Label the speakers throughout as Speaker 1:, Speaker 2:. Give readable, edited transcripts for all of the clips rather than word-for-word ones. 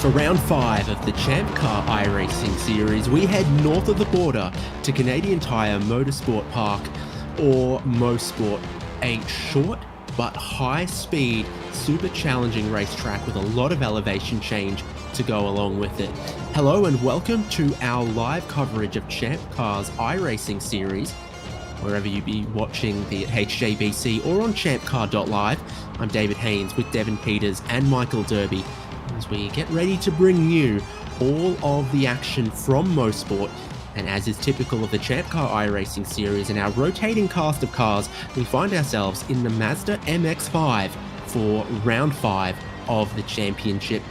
Speaker 1: For round 5 of the ChampCar iRacing series, we head north of the border to Canadian Tire Motorsport Park, or Mosport, a short but high-speed, super challenging racetrack with a lot of elevation change to go along with it. Hello and welcome to our live coverage of ChampCar's iRacing series, wherever you be watching, be it HJBC or on champcar.live. I'm David Haynes with Devin Peters and Michael Derby, as we get ready to bring you all of the action from Mosport. And as is typical of the ChampCar iRacing series and our rotating cast of cars, we find ourselves in the Mazda MX-5 for round 5 of the championship.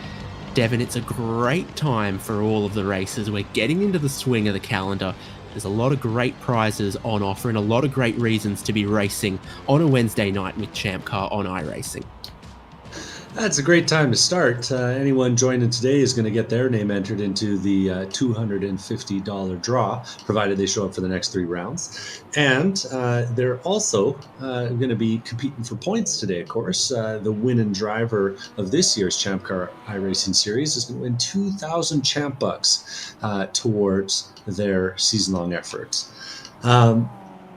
Speaker 1: Devin, it's a great time for all of the races. We're getting into the swing of the calendar. There's a lot of great prizes on offer and a lot of great reasons to be racing on a Wednesday night with ChampCar on iRacing.
Speaker 2: That's a great time to start. Anyone joining today is going to get their name entered into the $250 draw, provided they show up for the next 3 rounds. And they're also going to be competing for points today, of course. The winning driver of this year's ChampCar iRacing series is going to win 2,000 champ bucks towards their season-long efforts.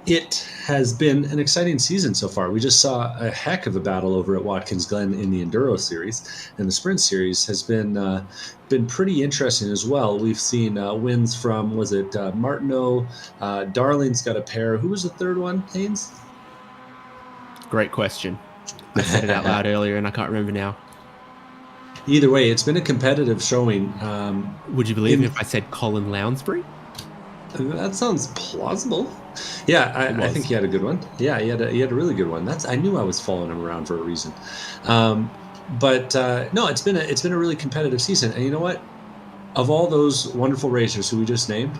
Speaker 2: It has been an exciting season so far. We just saw a heck of a battle over at Watkins Glen in the Enduro Series, and the Sprint Series has been pretty interesting as well. We've seen wins from, Martineau, Darling's got a pair. Who was the third one, Haynes?
Speaker 1: Great question. I said it out loud earlier and I can't remember now.
Speaker 2: Either way, it's been a competitive showing.
Speaker 1: Would you believe me if I said Colin Lounsbury?
Speaker 2: That sounds plausible. Yeah, I think he had a good one. Yeah, he had a really good one. I knew I was following him around for a reason. But no, it's been a really competitive season. And you know what? Of all those wonderful racers who we just named,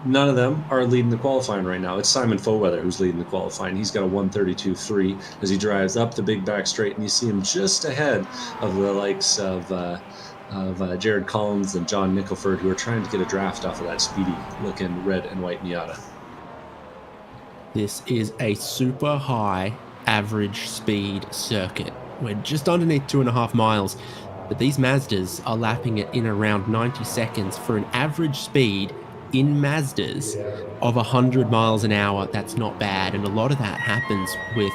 Speaker 2: none of them are leading the qualifying right now. It's Simon Foweather who's leading the qualifying. He's got a 1:32.3 as he drives up the big back straight, and you see him just ahead of the likes of Jared Collins and John Nicholford, who are trying to get a draft off of that speedy-looking red and white Miata.
Speaker 1: This is a super high average speed circuit. We're just underneath 2.5 miles, but these Mazdas are lapping it in around 90 seconds for an average speed in Mazdas of 100 miles an hour. That's not bad, and a lot of that happens with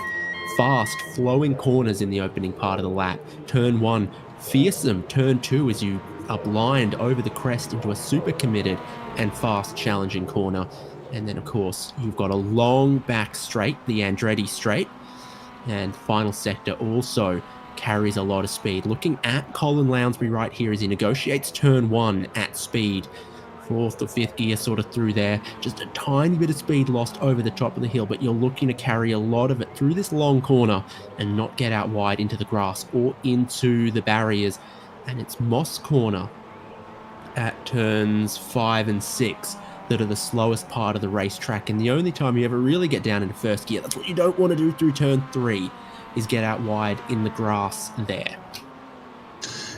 Speaker 1: fast flowing corners in the opening part of the lap. Turn 1, fearsome. Turn 2 as you are blind over the crest into a super committed and fast challenging corner. And then, of course, you've got a long back straight, the Andretti straight. And final sector also carries a lot of speed. Looking at Colin Lounsbury right here as he negotiates turn 1 at speed. 4th or 5th gear sort of through there. Just a tiny bit of speed lost over the top of the hill, but you're looking to carry a lot of it through this long corner and not get out wide into the grass or into the barriers. And it's Moss Corner at turns 5 and 6 that are the slowest part of the racetrack, and the only time you ever really get down into first gear. That's what you don't want to do through turn 3, is get out wide in the grass there.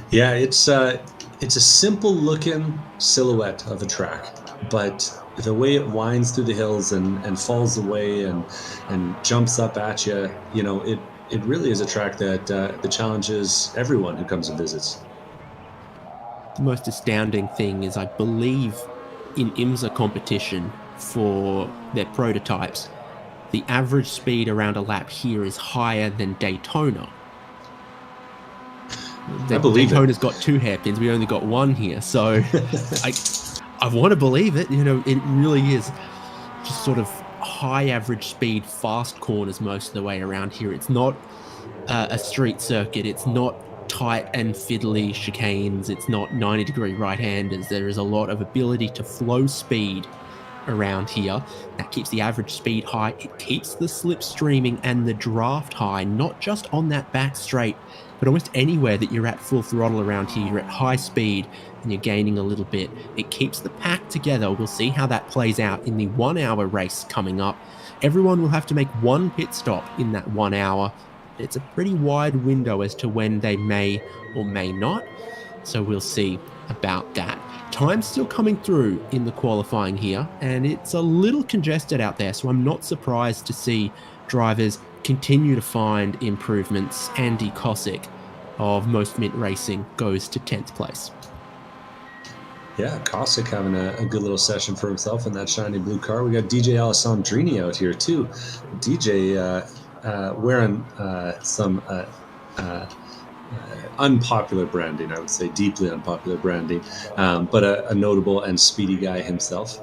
Speaker 2: Yeah, it's a simple looking silhouette of a track, but the way it winds through the hills and falls away and jumps up at you, it really is a track that challenges everyone who comes and visits.
Speaker 1: The most astounding thing is, I believe, in IMSA competition for their prototypes, the average speed around a lap here is higher than Daytona.
Speaker 2: I believe
Speaker 1: Daytona's got 2 hairpins, we only got 1 here, so I want to believe it. It really is just sort of high average speed, fast corners most of the way around here. It's not a street circuit, it's not tight and fiddly chicanes, it's not 90-degree right-handers. There is a lot of ability to flow speed around here. That keeps the average speed high. It keeps the slipstreaming and the draft high, not just on that back straight, but almost anywhere that you're at full throttle around here. You're at high speed and you're gaining a little bit. It keeps the pack together. We'll see how that plays out in the 1-hour race coming up. Everyone will have to make 1 pit stop in that 1 hour. It's a pretty wide window as to when they may or may not, so we'll see about that. Time's still coming through in the qualifying here, and it's a little congested out there, so I'm not surprised to see drivers continue to find improvements. Andy Kosick of Most Mint Racing goes to 10th place.
Speaker 2: Yeah, Cossack having a good little session for himself in that shiny blue car. We got DJ Alessandrini out here too. DJ wearing some unpopular branding, I would say, deeply unpopular branding, but a notable and speedy guy himself.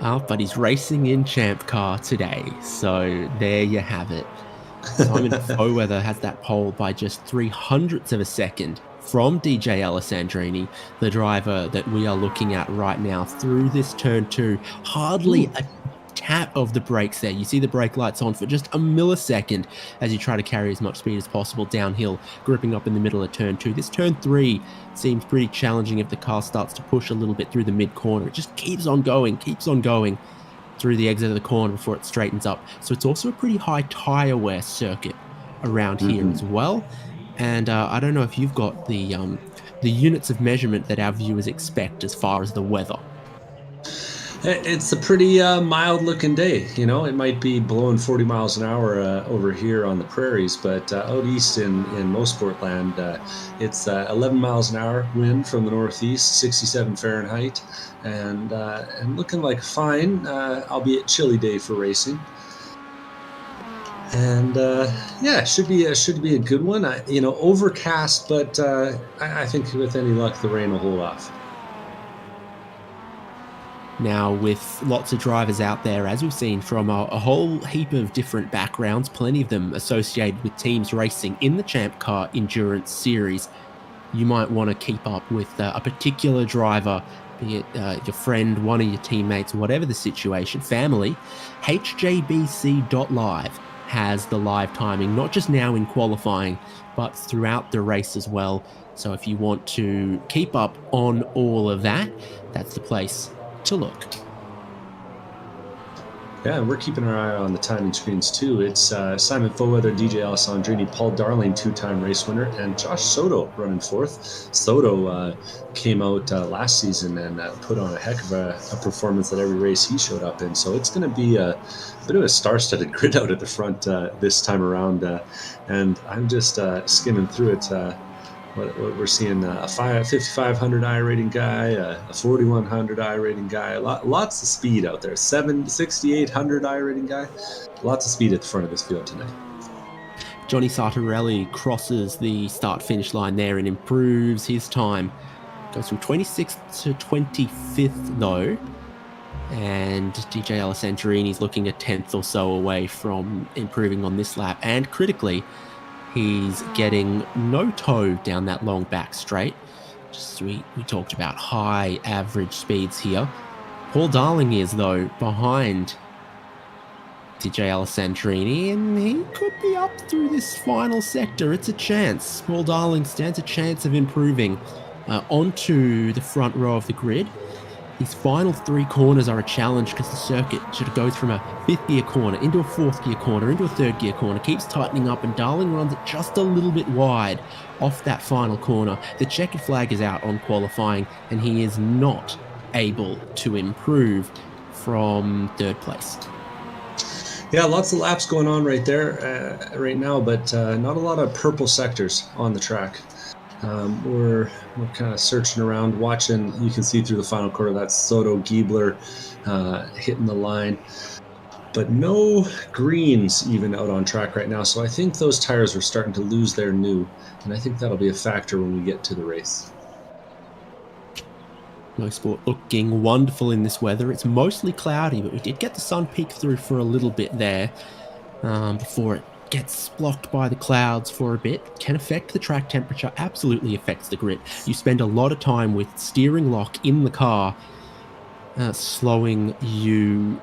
Speaker 1: But he's racing in ChampCar today, so there you have it. Simon Foweather has that pole by just 0.03 of a second from DJ Alessandrini, the driver that we are looking at right now through this turn 2. Hardly a tap of the brakes there. You see the brake lights on for just a millisecond as you try to carry as much speed as possible downhill, gripping up in the middle of turn 2. This turn 3 seems pretty challenging if the car starts to push a little bit through the mid-corner. It just keeps on going through the exit of the corner before it straightens up. So it's also a pretty high tire wear circuit around here as well. And I don't know if you've got the units of measurement that our viewers expect as far as the weather.
Speaker 2: It's a pretty mild looking day. You know, it might be blowing 40 miles an hour over here on the prairies, but out east in Mosport land, it's 11 miles an hour wind from the northeast, 67 Fahrenheit, and looking like a fine, albeit chilly day for racing. And yeah, should be a good one. Overcast, but I think with any luck, the rain will hold off.
Speaker 1: Now, with lots of drivers out there, as we've seen from a whole heap of different backgrounds, plenty of them associated with teams racing in the ChampCar Endurance Series, you might want to keep up with a particular driver, be it your friend, one of your teammates, whatever the situation, family. HJBC.live has the live timing, not just now in qualifying, but throughout the race as well. So if you want to keep up on all of that, that's the place to look.
Speaker 2: Yeah, and we're keeping our eye on the timing screens too. It's Simon Foweather, DJ Alessandrini, Paul Darling, 2-time race winner, and Josh Soto running 4th. Soto came out last season and put on a heck of a performance at every race he showed up in. So it's going to be a bit of a star-studded grid out at the front this time around. And I'm just skimming through it. What we're seeing, a 5,500 iRating guy, a 4,100 iRating guy, lots of speed out there. 6,800 iRating guy, lots of speed at the front of this field tonight.
Speaker 1: Johnny Sartorelli crosses the start-finish line there and improves his time. Goes from 26th to 25th though, and DJ Alessandrini's looking a 10th or so away from improving on this lap. And critically, he's getting no toe down that long back straight. Just we talked about high average speeds here. Paul Darling is, though, behind DJ Alessandrini, and he could be up through this final sector. It's a chance. Paul Darling stands a chance of improving onto the front row of the grid. These final 3 corners are a challenge because the circuit sort of goes from a 5th gear corner into a 4th gear corner into a 3rd gear corner, keeps tightening up, and Darling runs it just a little bit wide off that final corner. The checkered flag is out on qualifying, and he is not able to improve from 3rd place.
Speaker 2: Yeah, lots of laps going on right there right now, but not a lot of purple sectors on the track. We're kind of searching around, watching. You can see through the final quarter that's Soto Giebler hitting the line, but no greens even out on track right now. So I think those tires are starting to lose their new, and I think that'll be a factor when we get to the race.
Speaker 1: Mosport looking wonderful in this weather. It's mostly cloudy, but we did get the sun peek through for a little bit there before it gets blocked by the clouds for a bit. Can affect the track temperature, absolutely affects the grid. You spend a lot of time with steering lock in the car, slowing you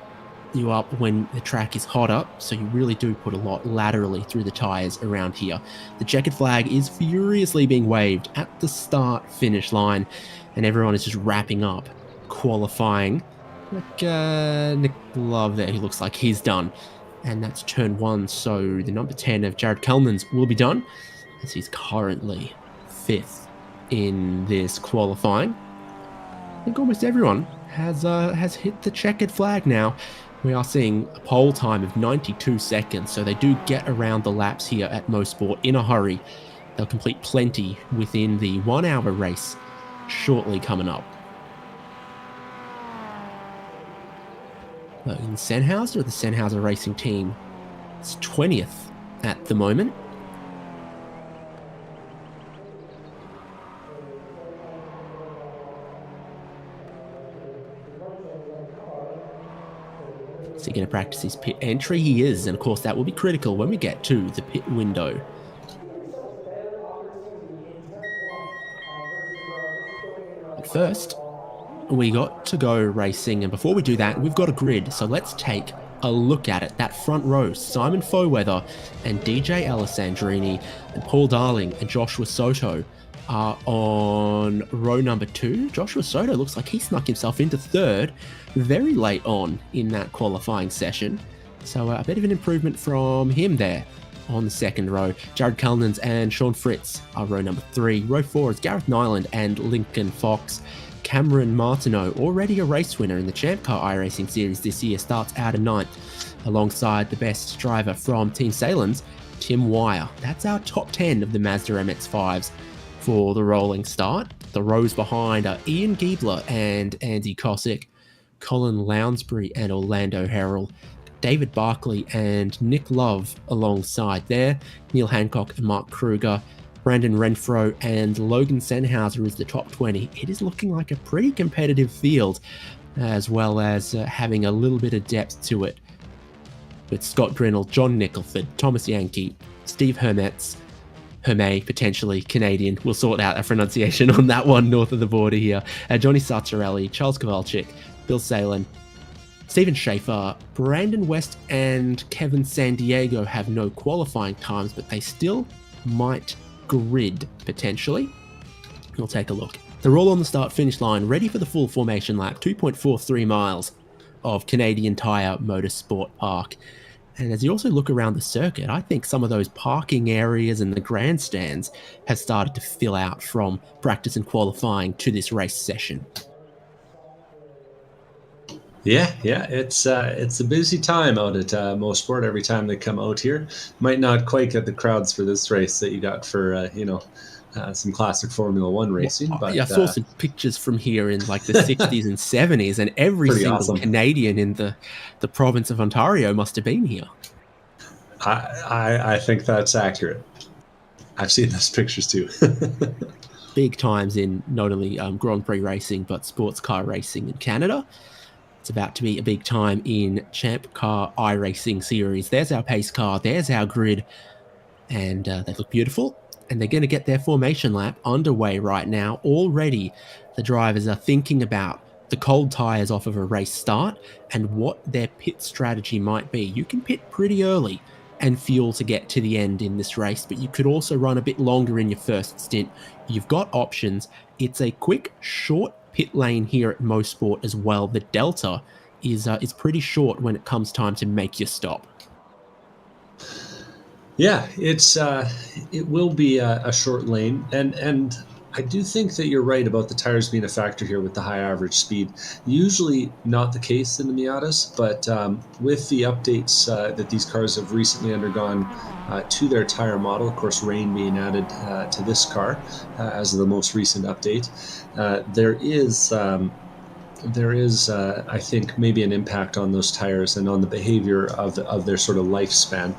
Speaker 1: up when the track is hotter, so you really do put a lot laterally through the tires around here. The checkered flag is furiously being waved at the start-finish line, and everyone is just wrapping up qualifying. Like Nick Love there, he looks like he's done. And that's turn 1, so the number 10 of Jared Kellman's will be done, as he's currently 5th in this qualifying. I think almost everyone has hit the checkered flag now. We are seeing a pole time of 92 seconds, so they do get around the laps here at Mosport in a hurry. They'll complete plenty within the 1 hour race shortly coming up. Logan Sennhauser, the Sennhauser Racing Team, is 20th at the moment. Is he going to practice his pit entry? He is, and of course that will be critical when we get to the pit window. But first, we got to go racing, and before we do that, we've got a grid, so let's take a look at it. That front row, Simon Foweather and DJ Alessandrini and Paul Darling and Joshua Soto are on row number 2. Joshua Soto looks like he snuck himself into 3rd very late on in that qualifying session. So a bit of an improvement from him there on the 2nd row. Jared Cullinans and Sean Fritz are row number 3. Row 4 is Gareth Nyland and Lincoln Fox. Cameron Martineau, already a race winner in the ChampCar iRacing series this year, starts out in 9th alongside the best driver from Team Salem's, Tim Wire. That's our top 10 of the Mazda MX-5s for the rolling start. The rows behind are Ian Giebler and Andy Cosick, Colin Lounsbury and Orlando Harrell, David Barkley and Nick Love alongside there, Neil Hancock and Mark Kruger, Brandon Renfro and Logan Sennhauser is the top 20. It is looking like a pretty competitive field, as well as having a little bit of depth to it, with Scott Grinnell, John Nicholford, Thomas Yankee, Steve Hermetz, potentially Canadian. We'll sort out a pronunciation on that one north of the border here. Johnny Sartorelli, Charles Kowalczyk, Bill Salen, Stephen Schaefer, Brandon West and Kevin San Diego have no qualifying times, but they still might grid potentially. We'll take a look. They're all on the start-finish line, ready for the full formation lap, 2.43 miles of Canadian Tire Motorsport Park. And as you also look around the circuit, I think some of those parking areas and the grandstands have started to fill out from practice and qualifying to this race session.
Speaker 2: Yeah, it's a busy time out at Mosport every time they come out here. Might not quite get the crowds for this race that you got for some classic Formula One racing. But
Speaker 1: yeah, I saw some pictures from here in like the 60s and 70s, and every single awesome Canadian in the province of Ontario must have been here.
Speaker 2: I think that's accurate. I've seen those pictures too.
Speaker 1: Big times in not only Grand Prix racing, but sports car racing in Canada. It's about to be a big time in ChampCar iRacing series. There's our pace car. There's our grid. And they look beautiful. And they're going to get their formation lap underway right now. Already, the drivers are thinking about the cold tyres off of a race start and what their pit strategy might be. You can pit pretty early and fuel to get to the end in this race, but you could also run a bit longer in your first stint. You've got options. It's a quick, short pit lane here at Mosport as well. The delta is pretty short when it comes time to make your stop.
Speaker 2: Yeah, it will be a short lane, and I do think that you're right about the tires being a factor here with the high average speed. Usually not the case in the Miatas, but with the updates that these cars have recently undergone to their tire model, of course, rain being added to this car as the most recent update, there is, I think, maybe an impact on those tires and on the behavior of their sort of lifespan.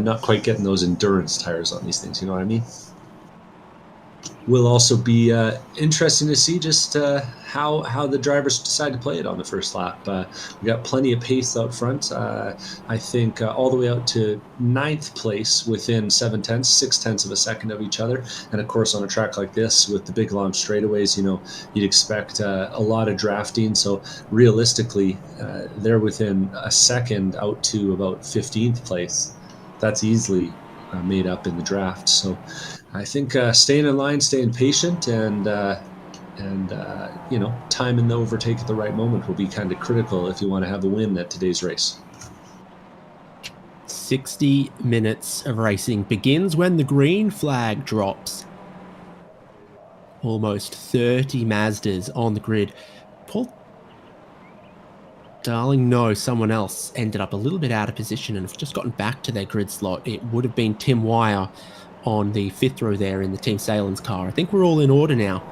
Speaker 2: Not quite getting those endurance tires on these things, you know what I mean? Will also be interesting to see just how the drivers decide to play it on the first lap. We got plenty of pace out front. I think all the way out to 9th place within 0.6 of a second of each other. And of course, on a track like this with the big long straightaways, you'd expect a lot of drafting. So realistically, they're within a second out to about 15th place. That's easily made up in the draft. So I think staying in line, staying patient, and timing the overtake at the right moment will be kind of critical if you want to have a win at today's race.
Speaker 1: 60 minutes of racing begins when the green flag drops. Almost 30 Mazdas on the grid. Paul Darling, no, someone else ended up a little bit out of position and have just gotten back to their grid slot. It would have been Tim Wire on the 5th row there in the Team Salen's car. I think we're all in order now,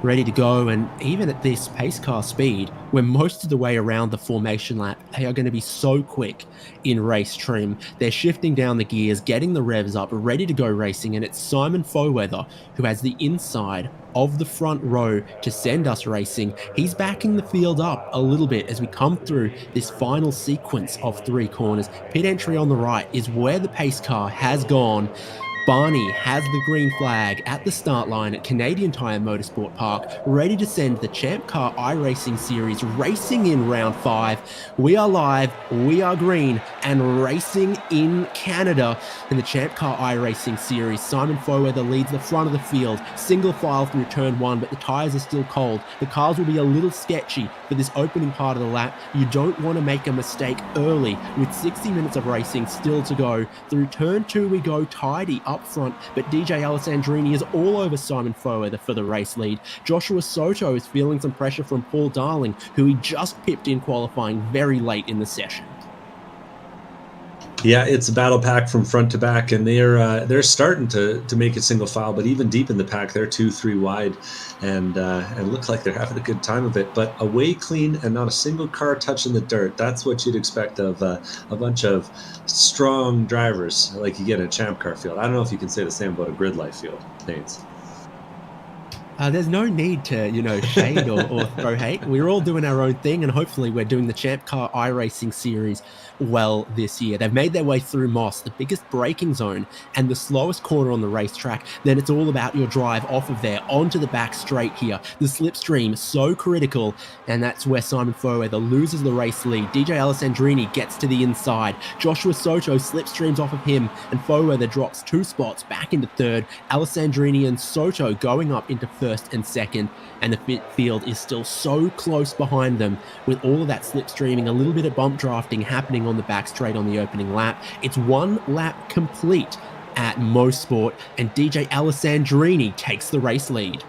Speaker 1: ready to go. And even at this pace car speed, we're most of the way around the formation lap. They are going to be so quick in race trim. They're shifting down the gears, getting the revs up, ready to go racing. And it's Simon Foweather who has the inside of the front row to send us racing. He's backing the field up a little bit as we come through this final sequence of 3 corners. Pit entry on the right is where the pace car has gone. Barney has the green flag at the start line at Canadian Tire Motorsport Park, ready to send the ChampCar iRacing Series racing in round 5. We are live, we are green, and racing in Canada. In the ChampCar iRacing Series, Simon Foweather leads the front of the field, single file through turn 1, but the tyres are still cold. The cars will be a little sketchy for this opening part of the lap. You don't want to make a mistake early with 60 minutes of racing still to go. Through turn 2 we go tidy up front, but DJ Alessandrini is all over Simon Foweather for the race lead. Joshua Soto is feeling some pressure from Paul Darling, who he just pipped in qualifying very late in the session.
Speaker 2: Yeah, it's a battle pack from front to back, and they're starting to make it single file, but even deep in the pack, they're 2-3 wide, and look like they're having a good time of it. But away clean and not a single car touching the dirt. That's what you'd expect of a bunch of strong drivers like you get in a ChampCar field. I don't know if you can say the same about a grid life field, Nates.
Speaker 1: There's no need to, shade or throw hate. We're all doing our own thing, and hopefully we're doing the ChampCar iRacing Series well this year. They've made their way through Moss, the biggest braking zone and the slowest corner on the racetrack. Then it's all about your drive off of there onto the back straight here. The slipstream so critical, and that's where Simon Foweather loses the race lead. DJ Alessandrini gets to the inside. Joshua Soto slipstreams off of him, and Foweather drops 2 spots back into 3rd. Alessandrini and Soto going up into 1st and 2nd, and the field is still so close behind them with all of that slipstreaming, a little bit of bump drafting happening on the back straight on the opening lap. It's 1 lap complete at Mosport, and DJ Alessandrini takes the race lead.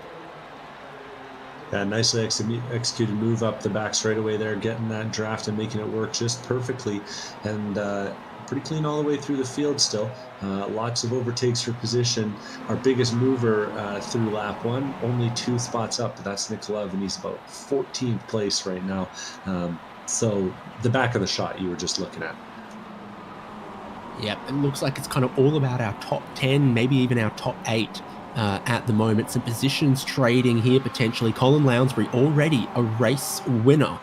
Speaker 2: Yeah, nicely executed move up the back straightaway there, getting that draft and making it work just perfectly, and pretty clean all the way through the field still. Lots of overtakes for position. Our biggest mover through lap 1, only 2 spots up, but that's Nick Love, and he's about 14th place right now. So the back of the shot you were just looking at.
Speaker 1: Yep, it looks like it's kind of all about our top 10, maybe even our top 8 at the moment. Some positions trading here potentially. Colin Lounsbury already a race winner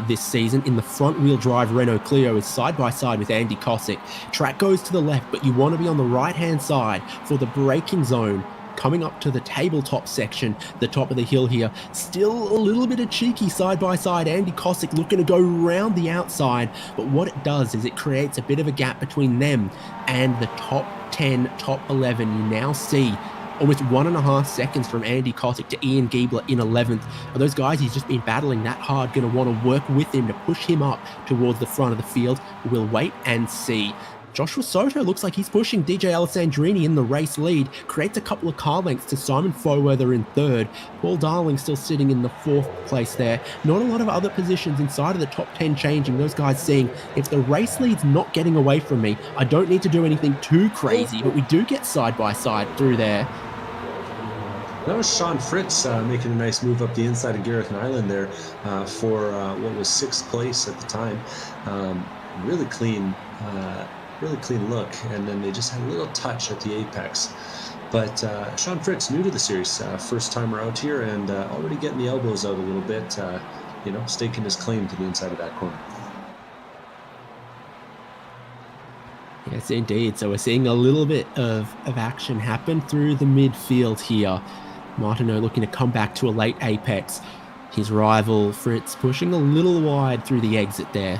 Speaker 1: this season in the front-wheel drive Renault Clio, is side-by-side with Andy Kosick. Track goes to the left, but you want to be on the right-hand side for the braking zone. Coming up to the tabletop section, the top of the hill here, still a little bit of cheeky side-by-side. Andy Kosick looking to go round the outside, but what it does is it creates a bit of a gap between them and the top 10, top 11. You now see almost 1.5 seconds from Andy Kosick to Ian Giebler in 11th. Are those guys he's just been battling that hard going to want to work with him to push him up towards the front of the field? We'll wait and see. Joshua Soto looks like he's pushing DJ Alessandrini in the race lead, creates a couple of car lengths to Simon Foweather in 3rd. Paul Darling still sitting in the 4th place there. Not a lot of other positions inside of the top 10 changing. Those guys seeing, if the race lead's not getting away from me, I don't need to do anything too crazy, but we do get side by side through there.
Speaker 2: That was Sean Fritz making a nice move up the inside of Gareth Nyland there for what was 6th place at the time. Really clean look, and then they just had a little touch at the apex. But Sean Fritz, new to the series, first time around here, and already getting the elbows out a little bit, staking his claim to the inside of that corner.
Speaker 1: Yes, indeed. So we're seeing a little bit of action happen through the midfield here. Martineau looking to come back to a late apex. His rival, Fritz, pushing a little wide through the exit there.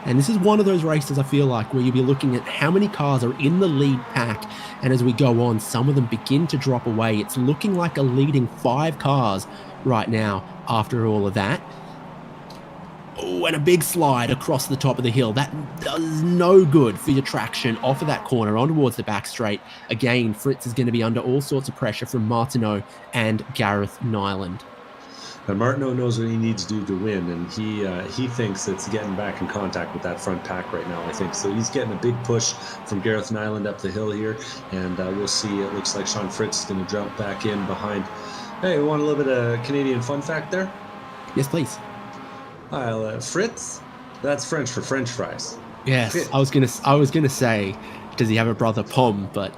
Speaker 1: And this is one of those races, I feel like, where you'll be looking at how many cars are in the lead pack. And as we go on, some of them begin to drop away. It's looking like a leading 5 cars right now after all of that. Oh, and a big slide across the top of the hill. That does no good for your traction off of that corner on towards the back straight. Again, Fritz is going to be under all sorts of pressure from Martineau and Gareth Nyland.
Speaker 2: And Martineau knows what he needs to do to win, and he thinks it's getting back in contact with that front pack right now, I think. So he's getting a big push from Gareth Nyland up the hill here, and we'll see. It looks like Sean Fritz is going to jump back in behind. Hey, we want a little bit of Canadian fun fact there?
Speaker 1: Yes, please.
Speaker 2: Fritz, that's French for French fries.
Speaker 1: Yes,
Speaker 2: Fritz.
Speaker 1: I was gonna say, does he have a brother Pom? But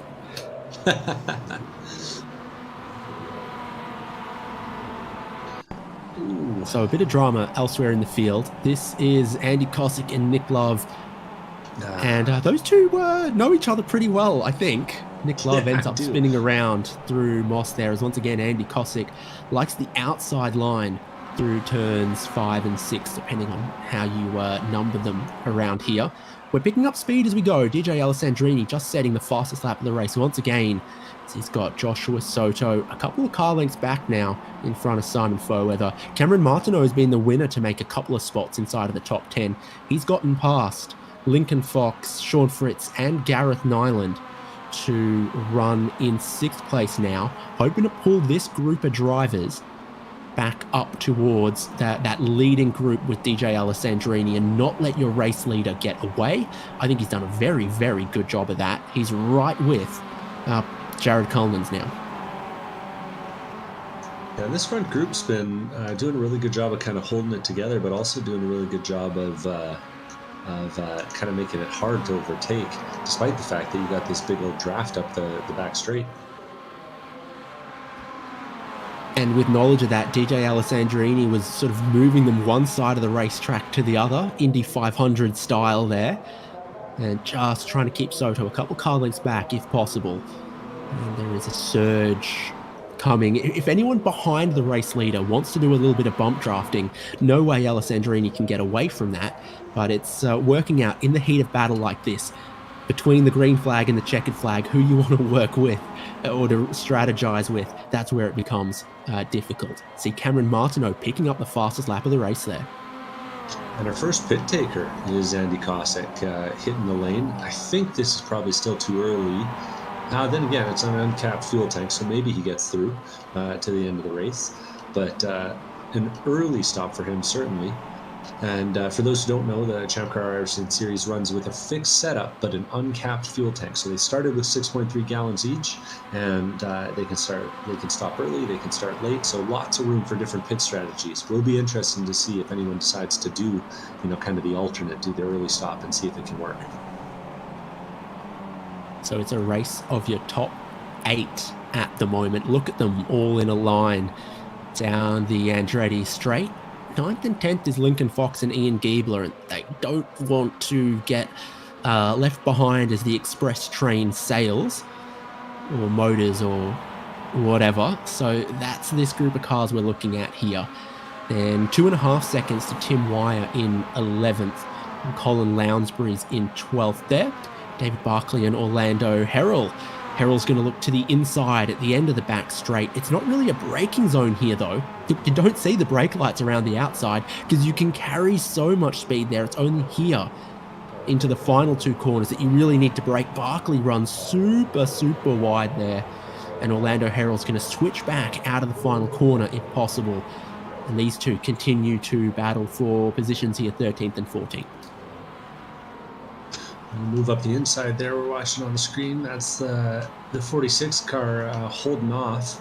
Speaker 1: so a bit of drama elsewhere in the field. This is Andy Kosick and Nick Love, and those two know each other pretty well, I think. Nick Love ends up spinning around through Moss there, as once again Andy Kosick likes the outside line through turns 5 and 6, depending on how you number them around here. We're picking up speed as we go. DJ Alessandrini just setting the fastest lap of the race once again. He's got Joshua Soto a couple of car lengths back now in front of Simon Foweather. Cameron Martineau has been the winner to make a couple of spots inside of the top 10. He's gotten past Lincoln Fox, Sean Fritz, and Gareth Nyland to run in 6th place now, hoping to pull this group of drivers back up towards that leading group with DJ Alessandrini and not let your race leader get away. I think he's done a very, very good job of that. He's right with Jared Cullinans now.
Speaker 2: Yeah, this front group's been doing a really good job of kind of holding it together, but also doing a really good job of kind of making it hard to overtake, despite the fact that you got this big old draft up the back straight.
Speaker 1: And with knowledge of that, DJ Alessandrini was sort of moving them one side of the racetrack to the other, Indy 500 style there, and just trying to keep Soto a couple car lengths back if possible. And there is a surge coming. If anyone behind the race leader wants to do a little bit of bump drafting, no way Alessandrini can get away from that, but it's working out in the heat of battle like this, between the green flag and the checkered flag, who you want to work with or to strategize with, that's where it becomes difficult. See Cameron Martineau picking up the fastest lap of the race there.
Speaker 2: And our first pit taker is Andy Kosick hitting the lane. I think this is probably still too early. Then again, it's an uncapped fuel tank, so maybe he gets through to the end of the race. But an early stop for him, certainly. And for those who don't know, the ChampCar iRacing series runs with a fixed setup, but an uncapped fuel tank. So they started with 6.3 gallons each, and they can stop early, they can start late. So lots of room for different pit strategies. Will be interesting to see if anyone decides to do, kind of the alternate, do the early stop and see if it can work.
Speaker 1: So it's a race of your top 8 at the moment. Look at them all in a line down the Andretti straight. 9th and 10th is Lincoln Fox and Ian Giebler, and they don't want to get left behind as the express train sails or motors or whatever. So that's this group of cars we're looking at here. Then 2.5 seconds to Tim Wire in 11th, and Colin Lounsbury's in 12th there. David Barkley and Orlando Harrell. Harrell's going to look to the inside at the end of the back straight. It's not really a braking zone here, though. You don't see the brake lights around the outside because you can carry so much speed there. It's only here into the final 2 corners that you really need to brake. Barkley runs super, super wide there. And Orlando Harrell's going to switch back out of the final corner if possible. And these two continue to battle for positions here, 13th and 14th.
Speaker 2: We'll move up the inside there. We're watching on the screen. That's the 46 car holding off.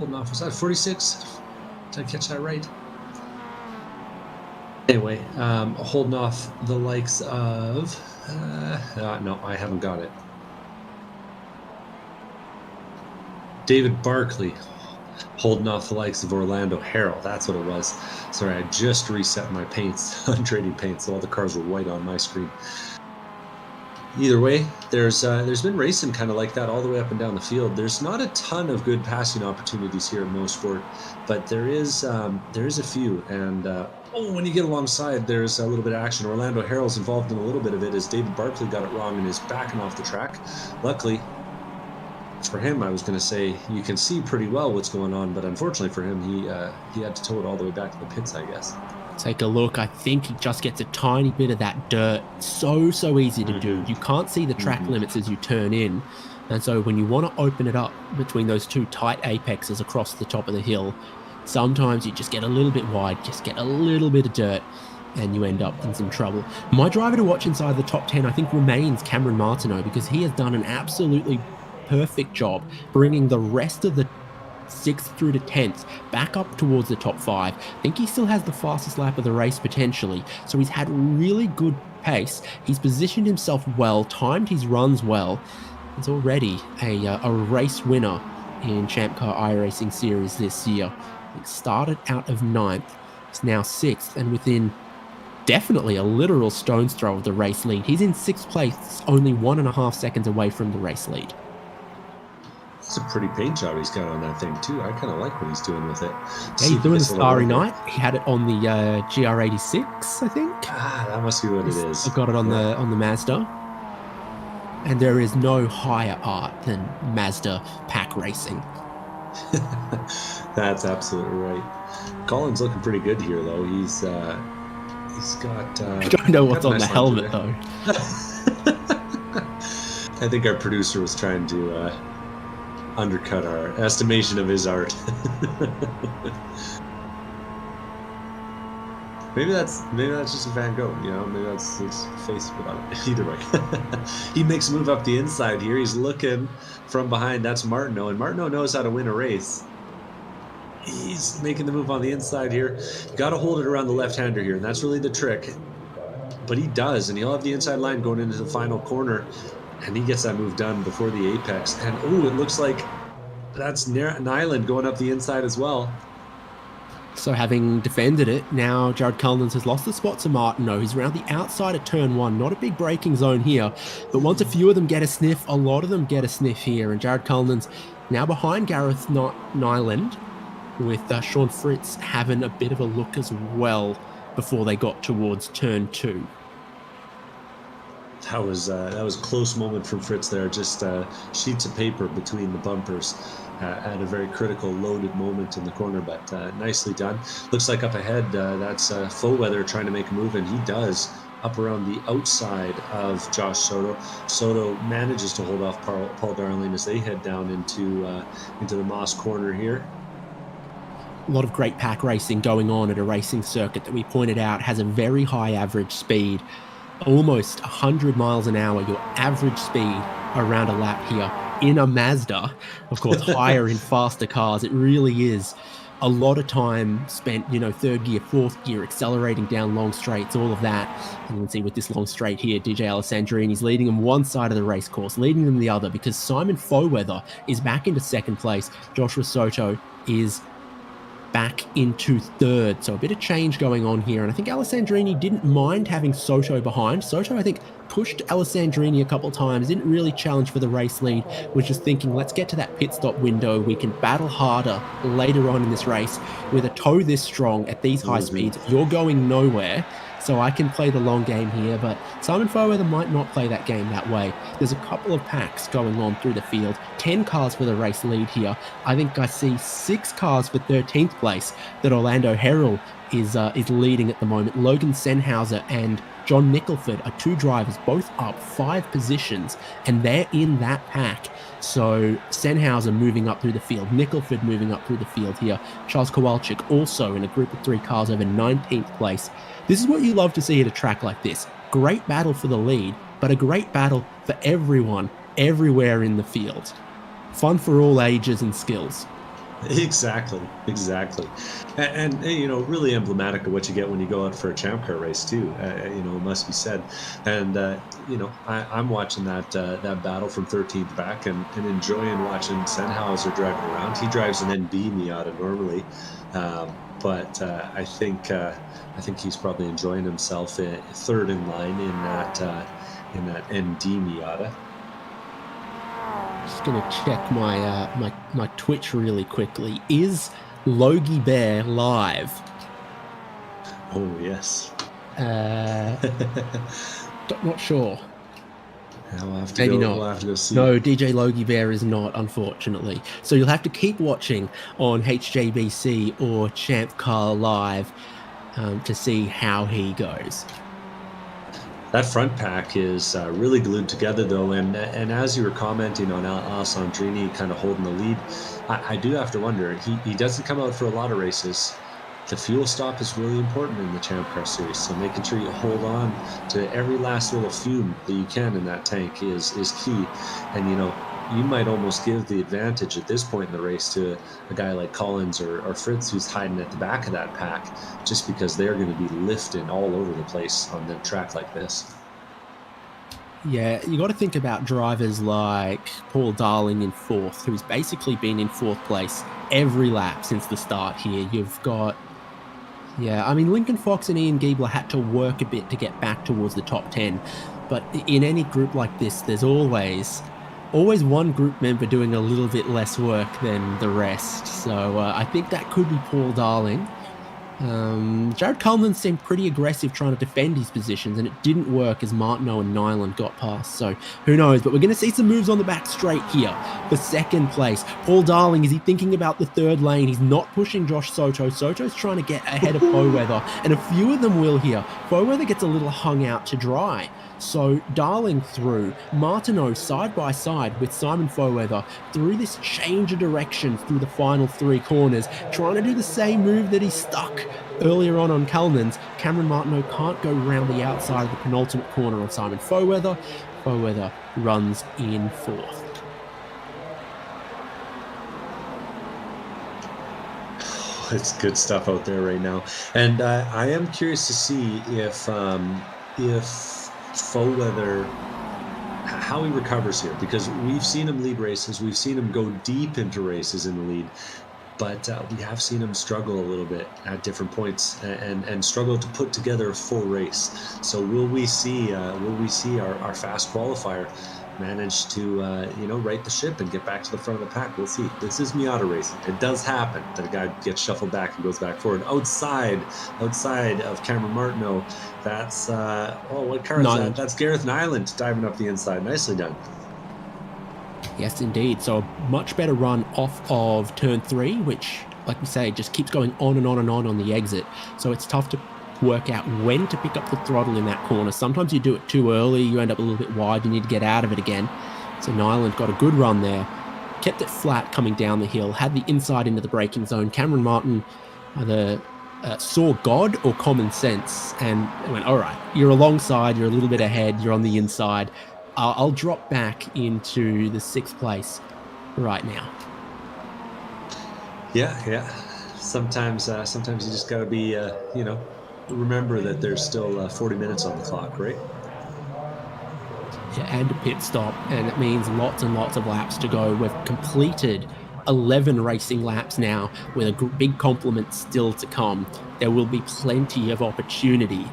Speaker 2: Was that 46? Did I catch that right? Anyway, holding off the likes of... no, I haven't got it. David Barkley holding off the likes of Orlando Harrell. That's what it was. Sorry, I just reset my paints on Trading Paints, so all the cars were white on my screen. Either way, there's been racing kind of like that all the way up and down the field. There's not a ton of good passing opportunities here at Mosport, but there is a few. And when you get alongside, there's a little bit of action. Orlando Harrell's involved in a little bit of it as David Barkley got it wrong and is backing off the track. Luckily for him, I was going to say you can see pretty well what's going on, but unfortunately for him, he had to tow it all the way back to the pits, I guess.
Speaker 1: Take a look. I think he just gets a tiny bit of that dirt. So easy to do. You can't see the track limits as you turn in. And so when you want to open it up between those two tight apexes across the top of the hill, Sometimes you just get a little bit wide, just get a little bit of dirt, and you end up in some trouble. My driver to watch inside the top 10, I think, remains Cameron Martineau, because he has done an absolutely perfect job bringing the rest of the 6th through to 10th back up towards the top 5. I think he still has the fastest lap of the race potentially, so he's had really good pace. He's positioned himself well, timed his runs well. He's already a race winner in ChampCar iRacing Series this year. He started out of 9th, he's now 6th, and within definitely a literal stone's throw of the race lead. He's in 6th place, only 1.5 seconds away from the race lead.
Speaker 2: It's a pretty paint job he's got on that thing too. I kind of like what he's doing with it.
Speaker 1: Yeah, he's doing the Starry Night. He had it on the GR86, I think.
Speaker 2: That must be what it is.
Speaker 1: I've got it on the Mazda. And there is no higher art than Mazda pack racing.
Speaker 2: That's absolutely right. Colin's looking pretty good here, though. He's got.
Speaker 1: I don't know what's on the helmet, though.
Speaker 2: I think our producer was trying to undercut our estimation of his art. maybe that's just a Van Gogh, you know. Maybe that's his face put on it. Either way, he makes a move up the inside here. He's looking from behind. That's Martineau, and Martineau knows how to win a race. He's making the move on the inside here. Got to hold it around the left-hander here, and that's really the trick. But he does, and he'll have the inside line going into the final corner. And he gets that move done before the apex. And, it looks like that's Nyland going up the inside as well.
Speaker 1: So having defended it, now Jared Cullinans has lost the spot to Martineau. He's around the outside at turn 1. Not a big braking zone here. But once a few of them get a sniff, a lot of them get a sniff here. And Jared Cullinans now behind Gareth Nyland, with Sean Fritz having a bit of a look as well before they got towards turn 2.
Speaker 2: That was a close moment from Fritz there. Just sheets of paper between the bumpers at a very critical, loaded moment in the corner, but nicely done. Looks like up ahead, that's Foweather trying to make a move, and he does, up around the outside of Josh Soto. Soto manages to hold off Paul Darling as they head down into the Moss corner here.
Speaker 1: A lot of great pack racing going on at a racing circuit that we pointed out has a very high average speed. Almost 100 miles an hour, your average speed around a lap here in a Mazda. Of course, higher in faster cars. It really is a lot of time spent, third gear, fourth gear, accelerating down long straights, all of that. And you can see with this long straight here, DJ Alessandrini's leading them one side of the race course, leading them the other, because Simon Foweather is back into second place. Joshua Soto is back into third. So a bit of change going on here. And I think Alessandrini didn't mind having Soto behind. Soto, I think, pushed Alessandrini a couple of times, didn't really challenge for the race lead, was just thinking, let's get to that pit stop window. We can battle harder later on in this race. With a toe this strong at these high speeds, you're going nowhere. So I can play the long game here, but Simon Foweather might not play that game that way. There's a couple of packs going on through the field. 10 cars for the race lead here. I think I see 6 cars for 13th place that Orlando Herald is leading at the moment. Logan Senhauser and John Nicholford are 2 drivers, both up 5 positions, and they're in that pack. So Senhauser moving up through the field, Nicholford moving up through the field here. Charles Kowalczyk also in a group of 3 cars over 19th place. This is what you love to see at a track like this. Great battle for the lead, but a great battle for everyone, everywhere in the field. Fun for all ages and skills.
Speaker 2: Exactly. And really emblematic of what you get when you go out for a ChampCar race too. It must be said. And I'm watching that battle from 13th back and enjoying watching Senhauser driving around. He drives an NB Miata normally, but I think he's probably enjoying himself third in line in that ND Miata.
Speaker 1: Just gonna check my Twitch really quickly. Is Logie Bear live?
Speaker 2: Oh yes.
Speaker 1: Not sure.
Speaker 2: Maybe not. We'll have to go see.
Speaker 1: No, DJ Logie Bear is not, unfortunately. So you'll have to keep watching on HJBC or ChampCar Live to see how he goes.
Speaker 2: That front pack is really glued together, though. And as you were commenting on Alessandrini kind of holding the lead, I do have to wonder. He doesn't come out for a lot of races. The fuel stop is really important in the Champ Car series. So making sure you hold on to every last little fume that you can in that tank is key. And you might almost give the advantage at this point in the race to a guy like Collins or Fritz, who's hiding at the back of that pack, just because they're going to be lifting all over the place on a track like this.
Speaker 1: Yeah, you got to think about drivers like Paul Darling in fourth, who's basically been in fourth place every lap since the start here. You've got, I mean, Lincoln Fox and Ian Giebler had to work a bit to get back towards the top 10. But in any group like this, there's always one group member doing a little bit less work than the rest. So I think that could be Paul Darling. Jared Cullinan seemed pretty aggressive trying to defend his positions, and it didn't work as Martineau and Nyland got past. So who knows? But we're going to see some moves on the back straight here for second place. Paul Darling, is he thinking about the third lane? He's not pushing Josh Soto. Soto's trying to get ahead of Foweather, and a few of them will here. Foweather gets a little hung out to dry. So Darling through, Martineau side by side with Simon Foweather through this change of direction through the final three corners, trying to do the same move that he stuck earlier on Cullinan's. Cameron Martineau can't go round the outside of the penultimate corner on Simon Foweather. Foweather runs in fourth.
Speaker 2: It's good stuff out there right now, and I am curious to see if Foweather, how he recovers here, because we've seen him lead races, we've seen him go deep into races in the lead, but we have seen him struggle a little bit at different points and struggle to put together a full race. So will we see our fast qualifier manage to right the ship and get back to the front of the pack? We'll see. This is Miata racing. It does happen that a guy gets shuffled back and goes back forward outside of Cameron Martineau. That's what car is that? That's Gareth Nyland diving up the inside. Nicely done.
Speaker 1: Yes, indeed. So a much better run off of turn 3, which, like we say, just keeps going on and on the exit. So it's tough to work out when to pick up the throttle in that corner. Sometimes you do it too early, you end up a little bit wide, you need to get out of it again. So Nyland got a good run there, kept it flat coming down the hill, had the inside into the braking zone. Cameron Martin either saw God or common sense and went, all right, you're alongside, you're a little bit ahead, you're on the inside. I'll drop back into the 6th place right now.
Speaker 2: Yeah. Sometimes you just got to be, remember that there's still 40 minutes on the clock, right?
Speaker 1: Yeah, and a pit stop, and it means lots and lots of laps to go. We've completed 11 racing laps now, with a big compliment still to come. There will be plenty of opportunity.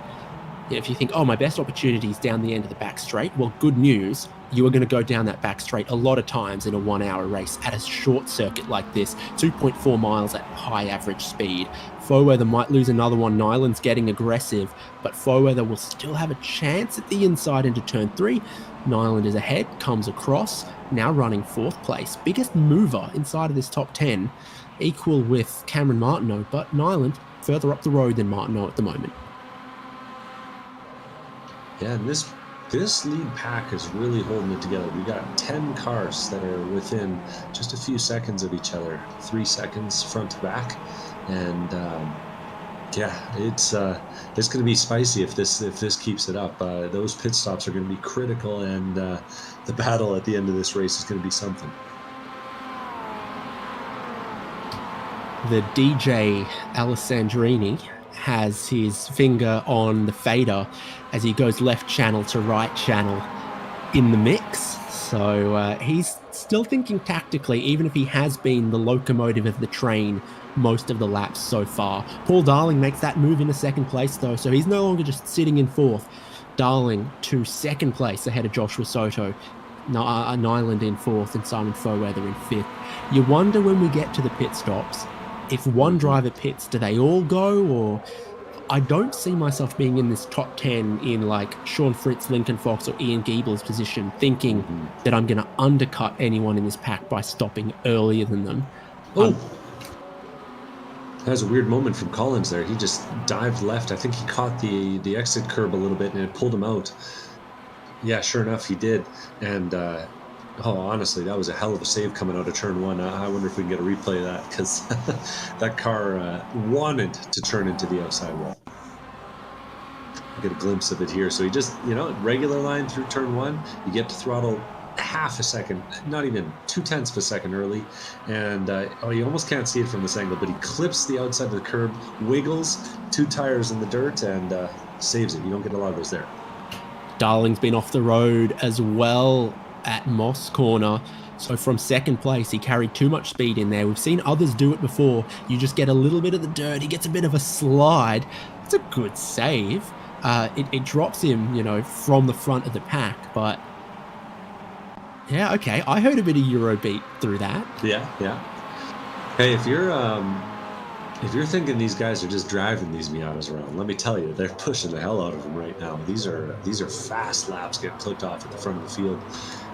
Speaker 1: If you think, oh, my best opportunity is down the end of the back straight, well, good news. You are going to go down that back straight a lot of times in a 1-hour race at a short circuit like this, 2.4 miles at high average speed. Foweather might lose another one. Nyland's getting aggressive, but Foweather will still have a chance at the inside into turn 3. Nyland is ahead, comes across, now running 4th place. Biggest mover inside of this top 10, equal with Cameron Martineau, but Nyland further up the road than Martineau at the moment.
Speaker 2: Yeah, and this lead pack is really holding it together. We got 10 cars that are within just a few seconds of each other, 3 seconds front to back, and it's going to be spicy if this keeps it up. Those pit stops are going to be critical, and the battle at the end of this race is going to be something.
Speaker 1: The DJ Alessandrini has his finger on the fader as he goes left channel to right channel in the mix. So he's still thinking tactically, even if he has been the locomotive of the train most of the laps so far. Paul Darling makes that move into 2nd place, though, so he's no longer just sitting in 4th. Darling to 2nd place ahead of Joshua Soto. Nyland in 4th and Simon Foweather in 5th. You wonder when we get to the pit stops, if one driver pits, do they all go? Or I don't see myself being in this top 10 in like Sean Fritz, Lincoln Fox, or Ian Giebel's position, thinking that I'm going to undercut anyone in this pack by stopping earlier than them.
Speaker 2: That was a weird moment from Collins there. He just dived left. I think he caught the exit curb a little bit and it pulled him out. Yeah, sure enough, he did. And honestly, that was a hell of a save coming out of turn one. I wonder if we can get a replay of that because that car wanted to turn into the outside wall. Get a glimpse of it here. So he just, regular line through turn one, you get to throttle half a second, not even 0.2 of a second early. And you almost can't see it from this angle, but he clips the outside of the curb, wiggles 2 tires in the dirt, and saves it. You don't get a lot of those there.
Speaker 1: Darling's been off the road as well at Moss Corner. So from second place, he carried too much speed in there. We've seen others do it before. You just get a little bit of the dirt. He gets a bit of a slide. It's a good save. It drops him, from the front of the pack. But yeah, okay. I heard a bit of Eurobeat through that.
Speaker 2: Yeah. Hey, if you're thinking these guys are just driving these Miatas around, let me tell you, they're pushing the hell out of them right now. These are fast laps getting clicked off at the front of the field,